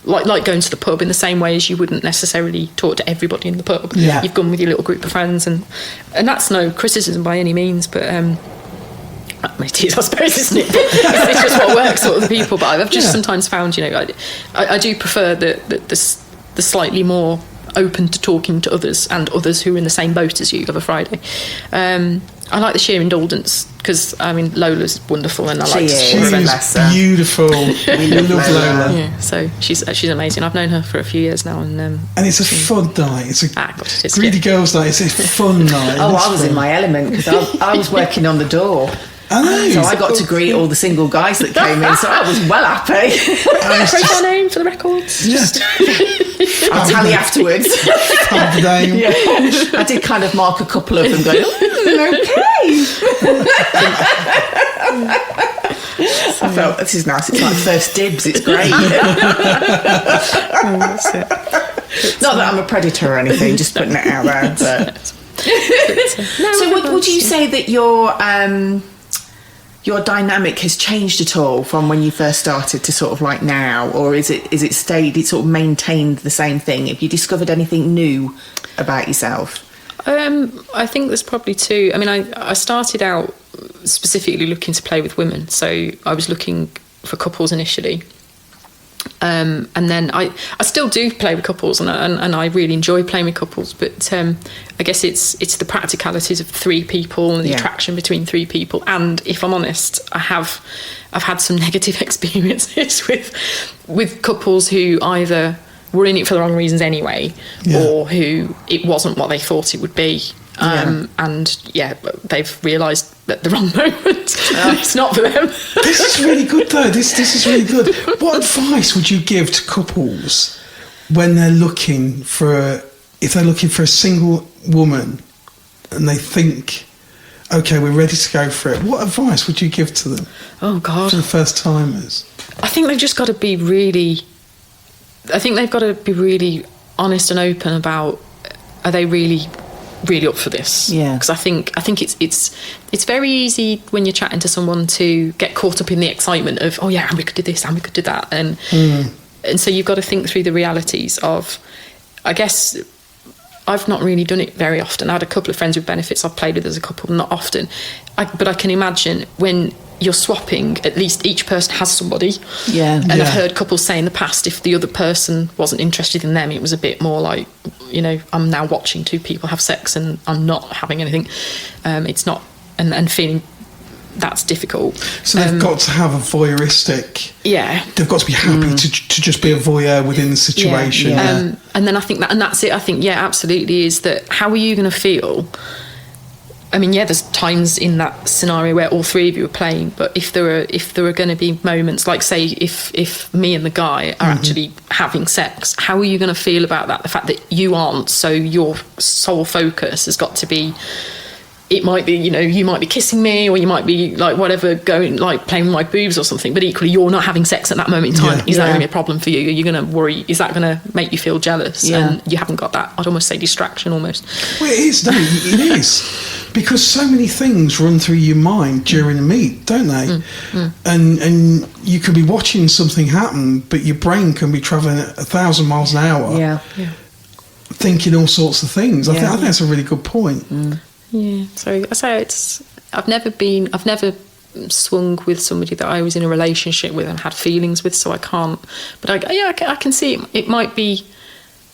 like going to the pub in the same way as you wouldn't necessarily talk to everybody in the pub. Yeah. You've gone with your little group of friends and that's no criticism by any means, but it is, I suppose, isn't it? It's just what works for other people. But I've just sometimes found, I do prefer the slightly more open to talking to others and others who are in the same boat as you of a Friday. I like the sheer indulgence because Lola's wonderful and I like she's beautiful. We love Lola. Yeah, so she's amazing. I've known her for a few years now, and it's a fun night. It's a greedy girls' night. It's a fun night. I was in my element because I was working on the door. I know. So I got to greet all the single guys that came in, so I was well happy. What's our name for the records? Yeah. I'll tell you afterwards. Pub name. Yeah. I did kind of mark a couple of them going, okay. I felt, this is nice. It's like first dibs. It's great. That's it. Not that I'm a predator or anything, just putting it out there. But. So would you say that your dynamic has changed at all from when you first started to sort of like now, or is it stayed, it sort of maintained the same thing? Have you discovered anything new about yourself? I think there's probably two. I mean, I started out specifically looking to play with women, so I was looking for couples initially. And then I still do play with couples, and I really enjoy playing with couples. But I guess it's the practicalities of three people and the attraction between three people. And if I'm honest, I've had some negative experiences with couples who either were in it for the wrong reasons anyway, or who it wasn't what they thought it would be. And they've realised at the wrong moment it's not for them. This is really good though. This is really good. What advice would you give to couples when they're looking for a single woman and they think, okay, we're ready to go for it? What advice would you give to them? Oh God, for the first timers? I think they've just got to be really. I think they've got to be really honest and open about, are they really up for this? Yeah. Because I think it's very easy when you're chatting to someone to get caught up in the excitement of, oh yeah, and we could do this and we could do that, and so you've got to think through the realities of, I guess I've not really done it very often. I had a couple of friends with benefits I've played with as a couple, not often, but I can imagine when you're swapping, at least each person has somebody. And I've heard couples say in the past, if the other person wasn't interested in them, it was a bit more like, I'm now watching two people have sex and I'm not having anything. It's not, and feeling that's difficult. So they've got to have a voyeuristic. Yeah. They've got to be happy to just be a voyeur within the situation. And then I think that's it. I think, absolutely, is that how are you going to feel? I mean, there's times in that scenario where all three of you are playing, but if there are going to be moments, like say if me and the guy are actually having sex, how are you going to feel about that? The fact that you aren't, so your sole focus has got to be, it might be, you might be kissing me, or you might be like whatever, going like playing with my boobs or something, but equally you're not having sex at that moment in time. Is that going to be a problem for you? Are you going to worry? Is that going to make you feel jealous? And you haven't got that, I'd almost say, distraction almost. Well, it is, don't it? It is. Because so many things run through your mind during a meet, don't they? And you could be watching something happen, but your brain can be travelling at 1,000 miles an hour, thinking all sorts of things. I think that's a really good point. Yeah. So I say I've never swung with somebody that I was in a relationship with and had feelings with, so I can't. But I can see it. It might be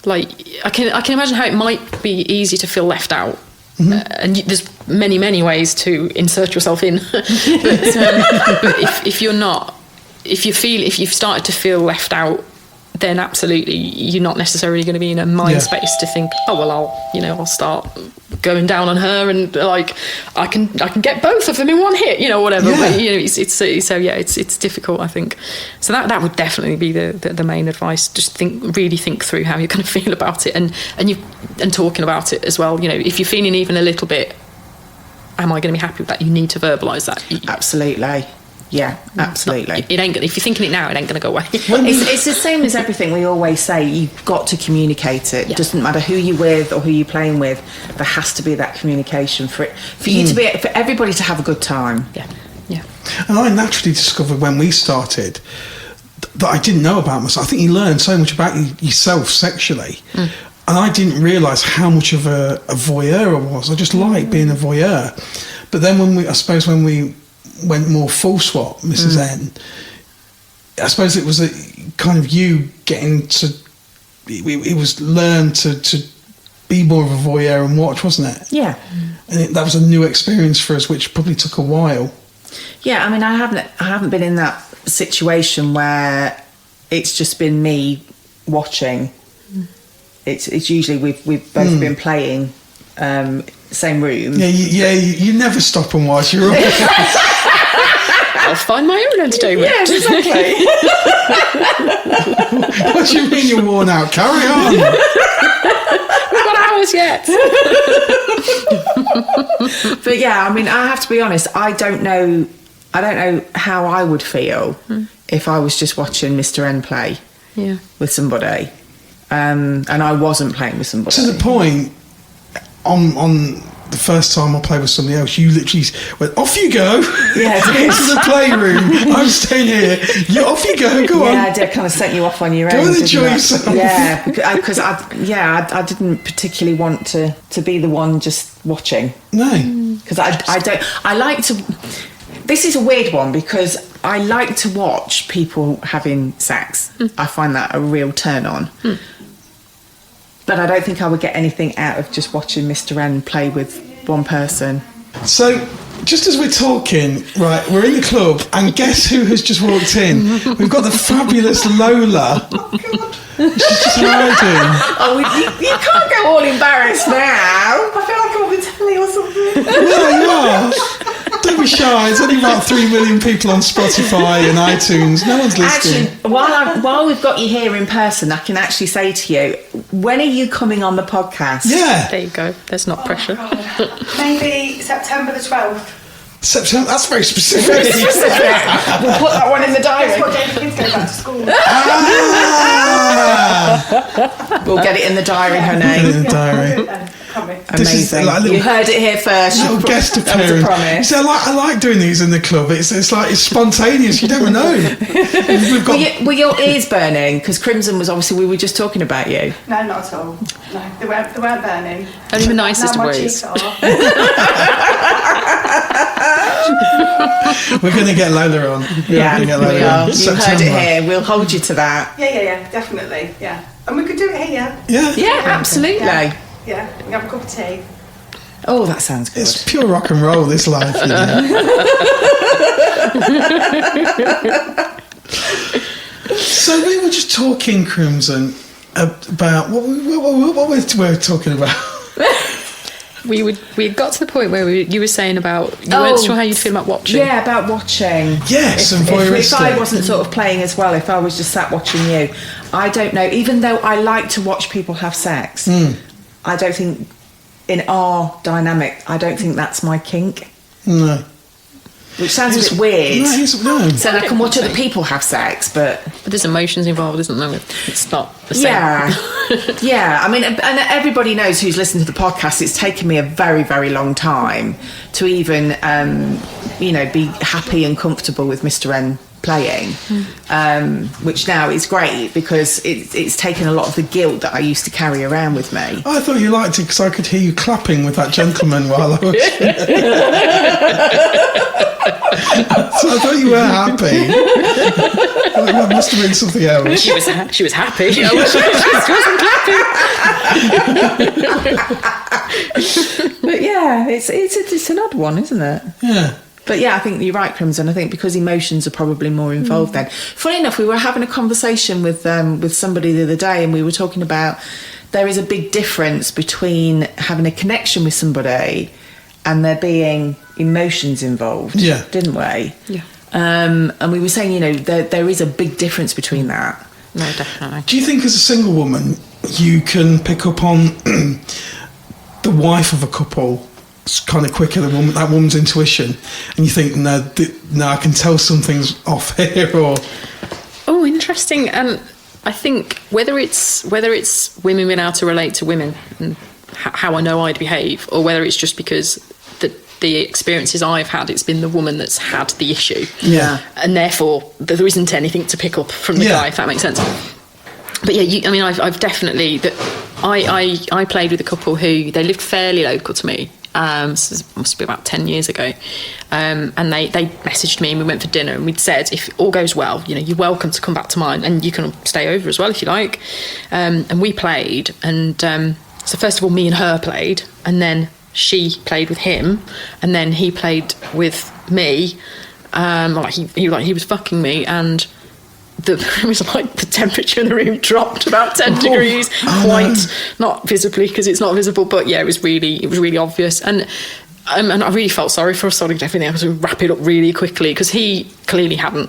like I can imagine how it might be easy to feel left out. And there's many ways to insert yourself in, but if you've started to feel left out, then absolutely you're not necessarily going to be in a mind space to think, oh well, I'll start going down on her, and like I can get both of them in one hit, whatever. But it's difficult, I think. So that would definitely be the main advice. Just really think through how you're going to feel about it, and talking about it as well. If you're feeling even a little bit, am I going to be happy with that? You need to verbalise that. Absolutely. Yeah, absolutely. It ain't. If you're thinking it now, it ain't going to go away. It's the same as everything. We always say you've got to communicate it. It doesn't matter who you're with or who you're playing with. There has to be that communication for everybody to have a good time. Yeah. And I naturally discovered when we started that I didn't know about myself. I think you learn so much about yourself sexually. And I didn't realise how much of a voyeur I was. I just like being a voyeur. But then when we went more full swap, Mrs. N, I suppose it was a kind of you getting to, it was learn to be more of a voyeur and watch, wasn't it? Yeah. And that was a new experience for us, which probably took a while. Yeah, I mean, I haven't been in that situation where it's just been me watching. It's usually we've both been playing, same room. Yeah, you never stop and watch. You're always... I'll find my own entertainment. Yes, exactly. What do you mean you're worn out? Carry on. We've got hours yet. But yeah, I mean, I have to be honest. I don't know how I would feel if I was just watching Mr. N play with somebody, and I wasn't playing with somebody. To the point, on the first time I played with somebody else, you literally went, off you go. Yeah, into the playroom. I'm staying here. Off you go. Go on. Yeah, I did kind of set you off on your own. Go and enjoy yourself. Yeah, because I didn't particularly want to be the one just watching. No, because I don't. I like to. This is a weird one because I like to watch people having sex. I find that a real turn on. But I don't think I would get anything out of just watching Mr. N play with one person. So, just as we're talking, right, we're in the club, and guess who has just walked in? We've got the fabulous Lola. She's just hiding. Oh, you can't go all embarrassed now. I feel like I'm on the telly or something. Yeah, you are. Don't be shy. There's only about 3 million people on Spotify and iTunes. No one's listening. Actually, while we've got you here in person, I can actually say to you, when are you coming on the podcast? Yeah. There you go. There's not pressure. Maybe September the 12th. September, that's very specific. We'll put that one in the diary. That's what day the kids go back to school. We'll get it in the diary, Put it honey. in the diary. Promise. This is Amazing. like a little- You heard it here first. Little guest That was a appearance. promise. So I like doing these in the club. It's like it's spontaneous. You never know. We've got Were your ears burning? Because Crimson was obviously, we were just talking about you. No, not at all. No, they weren't burning. Only the nicest Now my ways. cheeks are. We're going to get Lola on. Yeah, we're we gonna get Lola are. on. You heard September. it here. We'll hold you to that. Yeah, definitely. Yeah. And we could do it here. Yeah. Yeah, absolutely. Yeah, we can have a cup of tea. Oh, that sounds good. It's pure rock and roll, this life. You know? So we were just talking, Crimson, about what we were talking about. We had got to the point where you were saying about you weren't sure how you'd feel about watching. Yeah, about watching. Yes, and If voyeuristic. I wasn't sort of playing as well, if I was just sat watching you, I don't know. Even though I like to watch people have sex, I don't think in our dynamic, I don't think that's my kink. No. Which sounds a bit weird. No. So I can watch other people have sex, but there's emotions involved, isn't there? It's not the same. yeah. I mean, and everybody knows who's listened to the podcast. It's taken me a very, very long time to even, be happy and comfortable with Mr. N playing, which now is great because it's taken a lot of the guilt that I used to carry around with me. I thought you liked it because I could hear you clapping with that gentleman while I was. So I thought you were happy. That must have been something else. She was happy. She wasn't clapping. But yeah, it's an odd one, isn't it? Yeah. But yeah, I think you're right, Crimson. I think because emotions are probably more involved then. Funny enough, we were having a conversation with somebody the other day, and we were talking about there is a big difference between having a connection with somebody and there being emotions involved. Yeah. Didn't we? Yeah. And we were saying, there is a big difference between that. No, definitely. Do you think as a single woman you can pick up on the wife of a couple kind of quicker than that woman's intuition, and you think no, I can tell something's off here? Or Oh, interesting. And I think whether it's women being able to relate to women and how I know I'd behave, or whether it's just because the experiences I've had, it's been the woman that's had the issue, and therefore there isn't anything to pick up from the guy, if that makes sense. But yeah, I've definitely I played with a couple who they lived fairly local to me. So this must be about 10 years ago, and they messaged me and we went for dinner, and we'd said if all goes well, you're welcome to come back to mine and you can stay over as well if you like. And we played, and so first of all me and her played, and then she played with him, and then he played with me. He was fucking me, and it was like the temperature in the room dropped about 10 degrees, not visibly because it's not visible, but yeah, it was really obvious. And And I really felt sorry for us, so I did everything else to wrap it up really quickly, because he clearly hadn't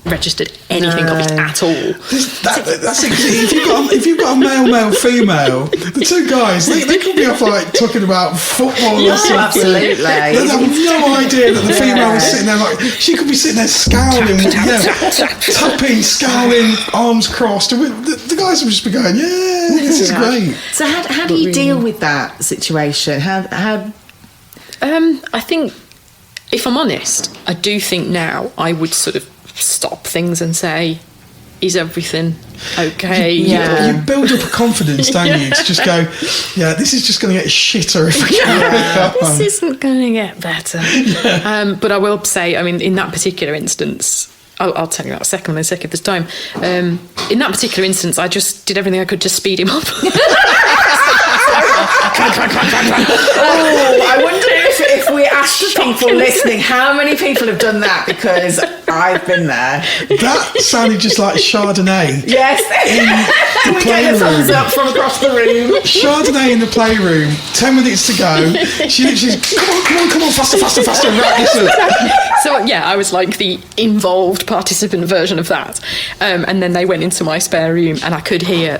registered anything of it at all. That's it. If you've got a male, female, the two guys, they could be off like talking about football or something. Absolutely. They have no idea that the female was sitting there like, she could be sitting there scowling, tapping, scowling, arms crossed. And the guys would just be going, this is great. So how do you deal with that situation? How I think, if I'm honest, I do think now I would sort of stop things and say, is everything okay? You build up a confidence, don't you, to just go, this is just going to get shitter if we carry on. This isn't going to get better. But I will say, I mean, in that particular instance, I'll tell you that in a second this time. In that particular instance, I just did everything I could to speed him up. I wonder if we asked the people listening, how many people have done that? Because I've been there. That sounded just like Chardonnay. Yes. In the we get a thumbs up from across the room. Chardonnay in the playroom. 10 minutes to go. She literally, come on, faster, wrap this up. So I was like the involved participant version of that. And then they went into my spare room, and I couldn't hear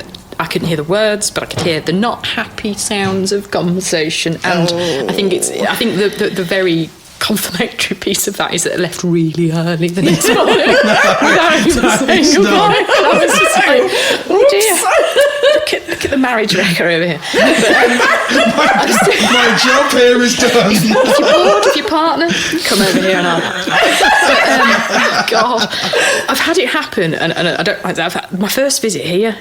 the words, but I could hear the not happy sounds of conversation. And I think the very confirmatory piece of that is that I left really early the next morning. I was just like, oh dear, look at the marriage wrecker over here. My job here is done. If you're bored with your partner, come over here and I'll. God, I've had it happen, and I've had my first visit here.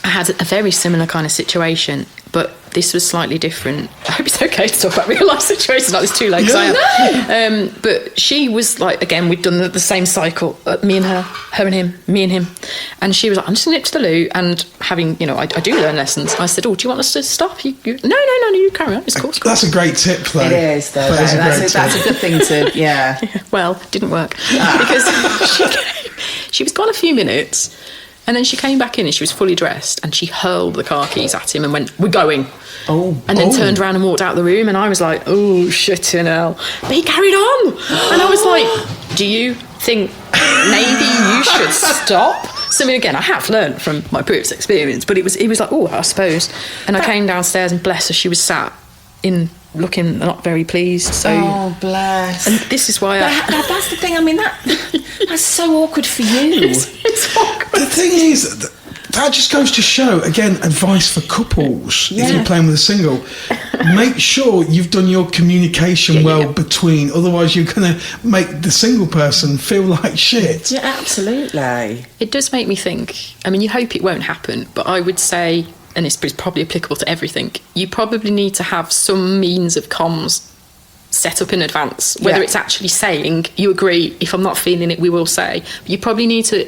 I had a very similar kind of situation, but this was slightly different. I hope it's okay to talk about real life situations like this too late, because I am. But she was like, again, we'd done the same cycle, me and her and him, me and him. And she was like, I'm just going to nip to the loo, and having, I do learn lessons. I said, do you want us to stop? No, you carry on. It's cool. That's a great tip, though. It is, though. That's a good thing to, Well, didn't work. Because she was gone a few minutes. And then she came back in and she was fully dressed, and she hurled the car keys at him and went, "We're going." And then turned around and walked out of the room, and I was like, oh, shit in hell. But he carried on. And I was like, do you think maybe you should stop? So I mean, again, I have learned from my previous experience, but he was like, oh, I suppose. And I came downstairs, and bless her, she was sat in looking not very pleased. So bless. And this is why that's the thing. I mean, that's so awkward for you. It's awkward. The thing is, that just goes to show, again, advice for couples. If you're playing with a single, make sure you've done your communication between, otherwise you're going to make the single person feel like shit. Yeah, absolutely. It does make me think, I mean, you hope it won't happen, but I would say, and it's probably applicable to everything, you probably need to have some means of comms set up in advance, whether it's actually saying, you agree, if I'm not feeling it, we will say. But you probably need to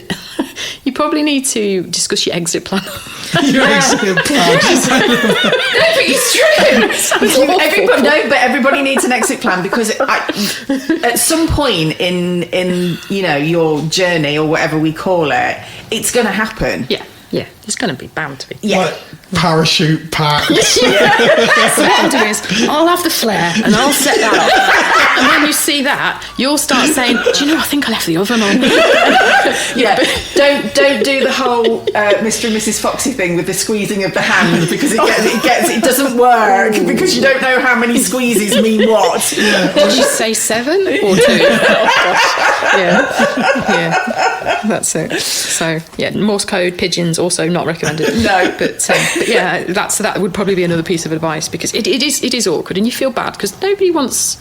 discuss your exit plan. Your exit plan. No, but it's true. But everybody needs an exit plan, because at some point in your journey, or whatever we call it, it's going to happen. Yeah, it's going to be bound to be. Yeah. Like parachute packs. So what I'll do is, I'll have the flare and I'll set that up. And when you see that, you'll start saying, do you know, I think I left the oven on. Don't do the whole Mr. and Mrs. Foxy thing with the squeezing of the hand, because it doesn't work, because you don't know how many squeezes mean what. Did you say 7 or 2? Yeah, that's it. So Morse code, pigeons, also not recommended. No, but that would probably be another piece of advice, because it is awkward, and you feel bad because nobody wants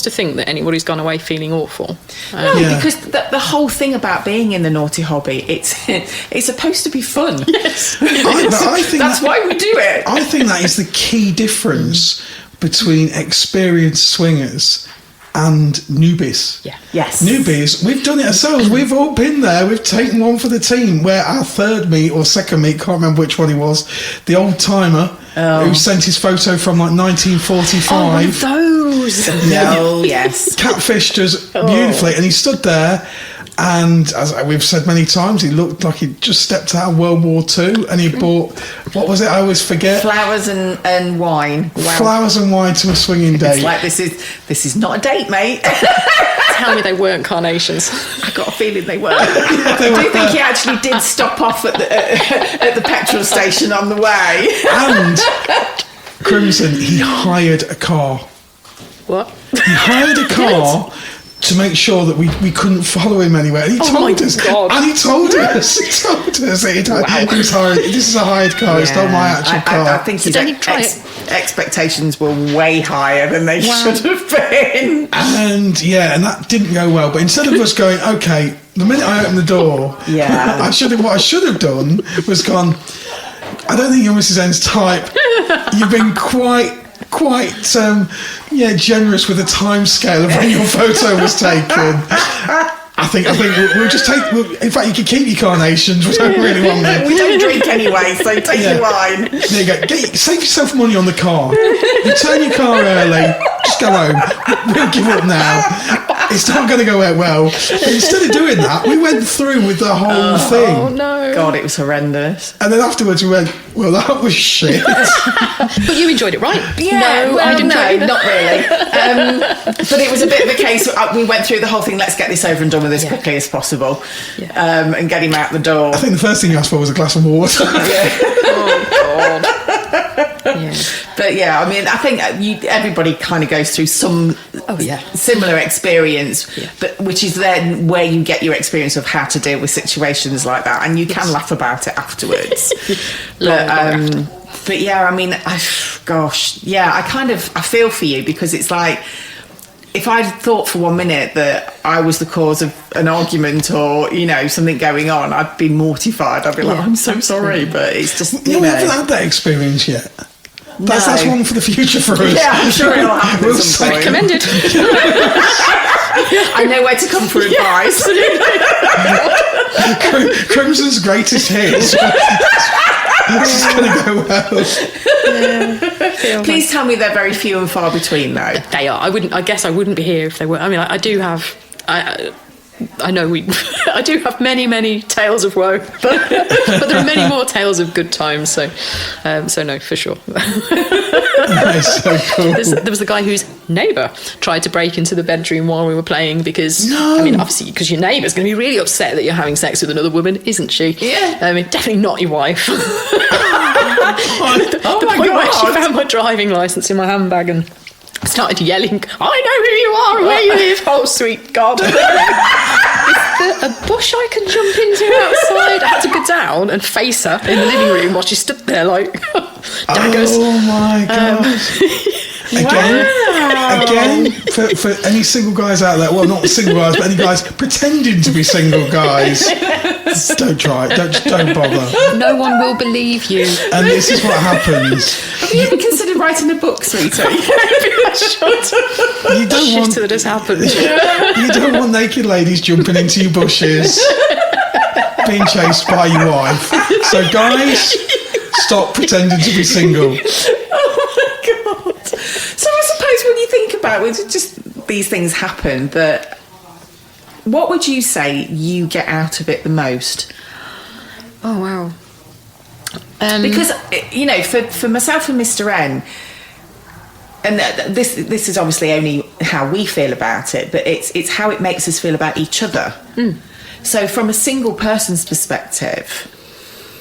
to think that anybody's gone away feeling awful. Because the whole thing about being in the naughty hobby, it's supposed to be fun. Yes. I think that's why we do it. I think that is the key difference between experienced swingers and newbies. Yeah. Yes. Newbies, we've done it ourselves. We've all been there. We've taken one for the team, where our third meet or second meet, can't remember which one he was, the old timer who sent his photo from like 1945. Oh, those. No, yes. Catfished us beautifully, and he stood there, And as we've said many times, he looked like he'd just stepped out of World War II, and he bought, what was it? I always forget. Flowers and wine. Wow. Flowers and wine to a swinging date. It's like, this is not a date, mate. Tell me they weren't carnations. I got a feeling they were. I do think he actually did stop off at the petrol station on the way. And Crimson, he hired a car. What? He hired a car to make sure that we couldn't follow him anywhere. And he told us. God. And he told us. He told us that he was hired. This is a hired car. It's not my actual car. I think his expectations were way higher than they should have been. And that didn't go well. But instead of us going, okay, the minute I opened the door, what I should have done was gone, I don't think you're Mrs. N's type. You've been quite generous with the time scale of when your photo was taken. I think we'll just take. In fact, you can keep your carnations. We don't really want them. We don't drink anyway, so take your wine. There you go. Save yourself money on the car. Return your car early. Just go home. We'll give up now. It's not going to go out well. But instead of doing that, we went through with the whole thing. Oh no! God, it was horrendous. And then afterwards we went, well, that was shit. But you enjoyed it, right? Yeah, no, I didn't. Not really. But it was a bit of a case. We went through the whole thing. Let's get this over and done with as quickly as possible, and get him out the door. I think the first thing you asked for was a glass of water. Oh God. Yeah. But I mean, I think everybody kind of goes through some similar experience, but which is then where you get your experience of how to deal with situations like that, and you can laugh about it afterwards. But I mean, I feel for you, because it's like, if I'd thought for 1 minute that I was the cause of an argument or, something going on, I'd be mortified. I'd be like, I'm so sorry, but it's just, we haven't had that experience yet. That's one for the future for us. Yeah, I'm sure it'll happen at some point. Recommended. I know where to come for advice. Crimson's greatest hits. This is going to go well. Please tell me they're very few and far between, though. They are. I guess I wouldn't be here if they were. I mean, I do have. I know I do have many tales of woe, but there are many more tales of good times. So no, for sure. That's so cool. There was the guy whose neighbour tried to break into the bedroom while we were playing because, I mean, obviously, because your neighbour's going to be really upset that you're having sex with another woman, isn't she? Yeah. I mean, definitely not your wife. The point where she found my driving licence in my handbag and started yelling, I know who you are and where you live. Oh, sweet God. Is there a bush I can jump into outside? I had to go down and face her in the living room while she stood there like daggers. Oh my God. Again, for any single guys out there, well, not single guys, but any guys pretending to be single guys, don't try it. Don't bother. No one will believe you. And this is what happens. Have you ever considered writing a book, sweetie? You don't want that has happened. You don't want naked ladies jumping into your bushes, being chased by your wife. So, guys, stop pretending to be single. So I suppose when you think about it, just these things happen, but what would you say you get out of it the most? Oh, wow. Because, for myself and Mr. N, and this is obviously only how we feel about it, but it's how it makes us feel about each other. Mm. So from a single person's perspective,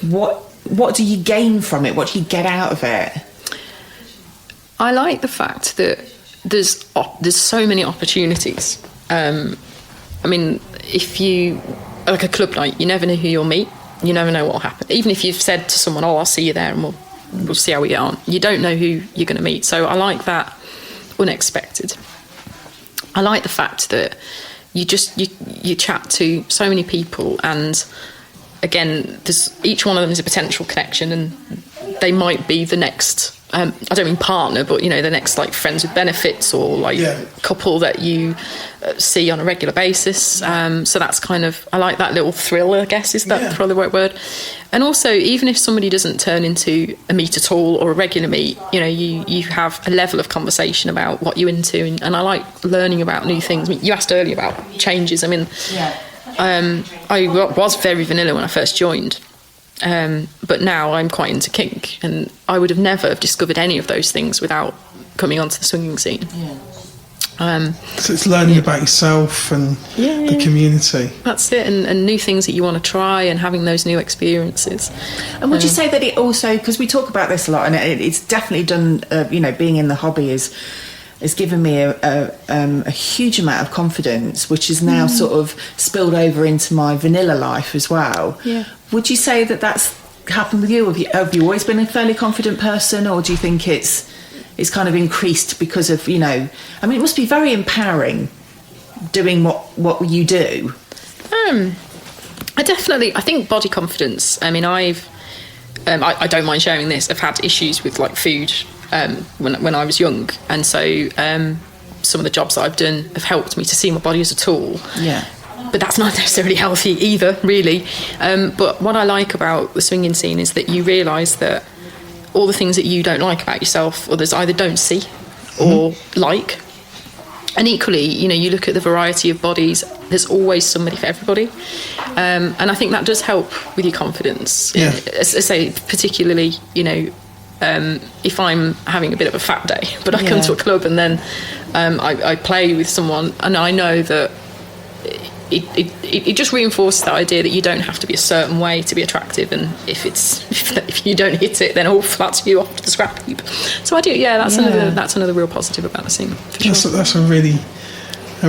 what do you gain from it? What do you get out of it? I like the fact that there's so many opportunities. I mean, if you like a club night, you never know who you'll meet. You never know what'll happen. Even if you've said to someone, "Oh, I'll see you there," and we'll see how we get on. You don't know who you're going to meet. So I like that unexpected. I like the fact that you chat to so many people, and again, each one of them is a potential connection, and they might be the next. I don't mean partner, but the next like friends with benefits or like couple that you see on a regular basis. So that's kind of, I like that little thrill, I guess, is that probably the right word. And also, even if somebody doesn't turn into a meet at all or a regular meet, you have a level of conversation about what you're into, and I like learning about new things. I mean, you asked earlier about changes. I mean, I was very vanilla when I first joined. But now I'm quite into kink, and I would have never have discovered any of those things without coming onto the swinging scene. So it's learning about yourself and the community. That's it, and new things that you want to try, and having those new experiences. And would you say that it also, because we talk about this a lot, and it's definitely done, being in the hobby has given me a huge amount of confidence, which is now sort of spilled over into my vanilla life as well. Yeah. Would you say that that's happened with you? Have you always been a fairly confident person, or do you think it's kind of increased because of, it must be very empowering doing what you do. I think body confidence. I mean, I don't mind sharing this. I've had issues with like food when I was young, and so some of the jobs that I've done have helped me to see my body as a tool. Yeah. But that's not necessarily healthy either, really. But what I like about the swinging scene is that you realise that all the things that you don't like about yourself, others either don't see or like. And equally, you look at the variety of bodies, there's always somebody for everybody. And I think that does help with your confidence. Yeah. As I say, particularly, if I'm having a bit of a fat day, but I come to a club and then I play with someone, and I know that it just reinforces the idea that you don't have to be a certain way to be attractive, and if you don't hit it, then that's you off to the scrap heap. So I do, that's another real positive about the scene. For sure. That's a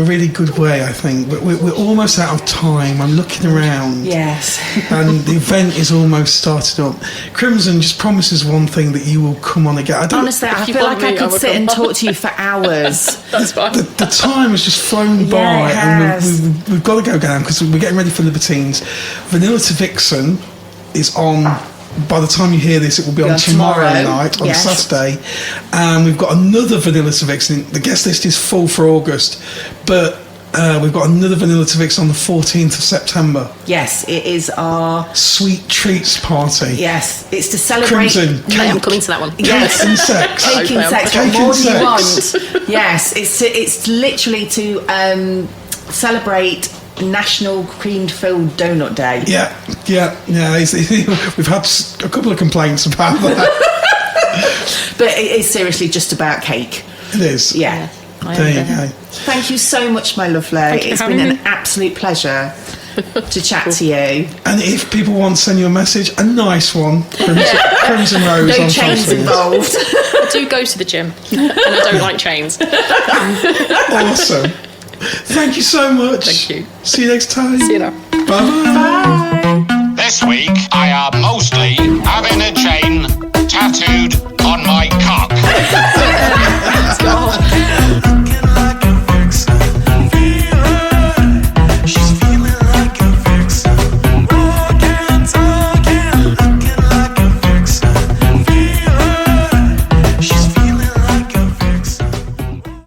really good way, I think. We're almost out of time. I'm looking around. Yes. And the event is almost started up. Crimson just promises one thing, that you will come on again. Honestly, I feel like I could sit and talk to you for hours. That's fine. The time has just flown by, and we've got to go down because we're getting ready for Libertines. Vanilla to Vixen is on. By the time you hear this, it will be on tomorrow night, on Saturday. And we've got another Vanilla to Vixen. The guest list is full for August, but we've got another Vanilla to Vixen on the 14th of September. Yes, it is our Sweet Treats Party. Yes, it's to celebrate. Crimson, cake, I'm coming to that one. Yes, and sex. Cake and sex. Cake What more and do you sex. want? Yes, it's literally to celebrate National Cream Filled Donut Day. Yeah. We've had a couple of complaints about that. But it is seriously just about cake. It is. Yeah. There you go. Thank you so much, my lovely. It's been an absolute pleasure to chat to you. And if people want to send you a message, a nice one, Crimson Rose No on chains Facebook. involved. I do go to the gym, and I don't like chains. Awesome. Thank you so much. Thank you. See you next time. See you now. Bye-bye. This week, I am mostly having a chain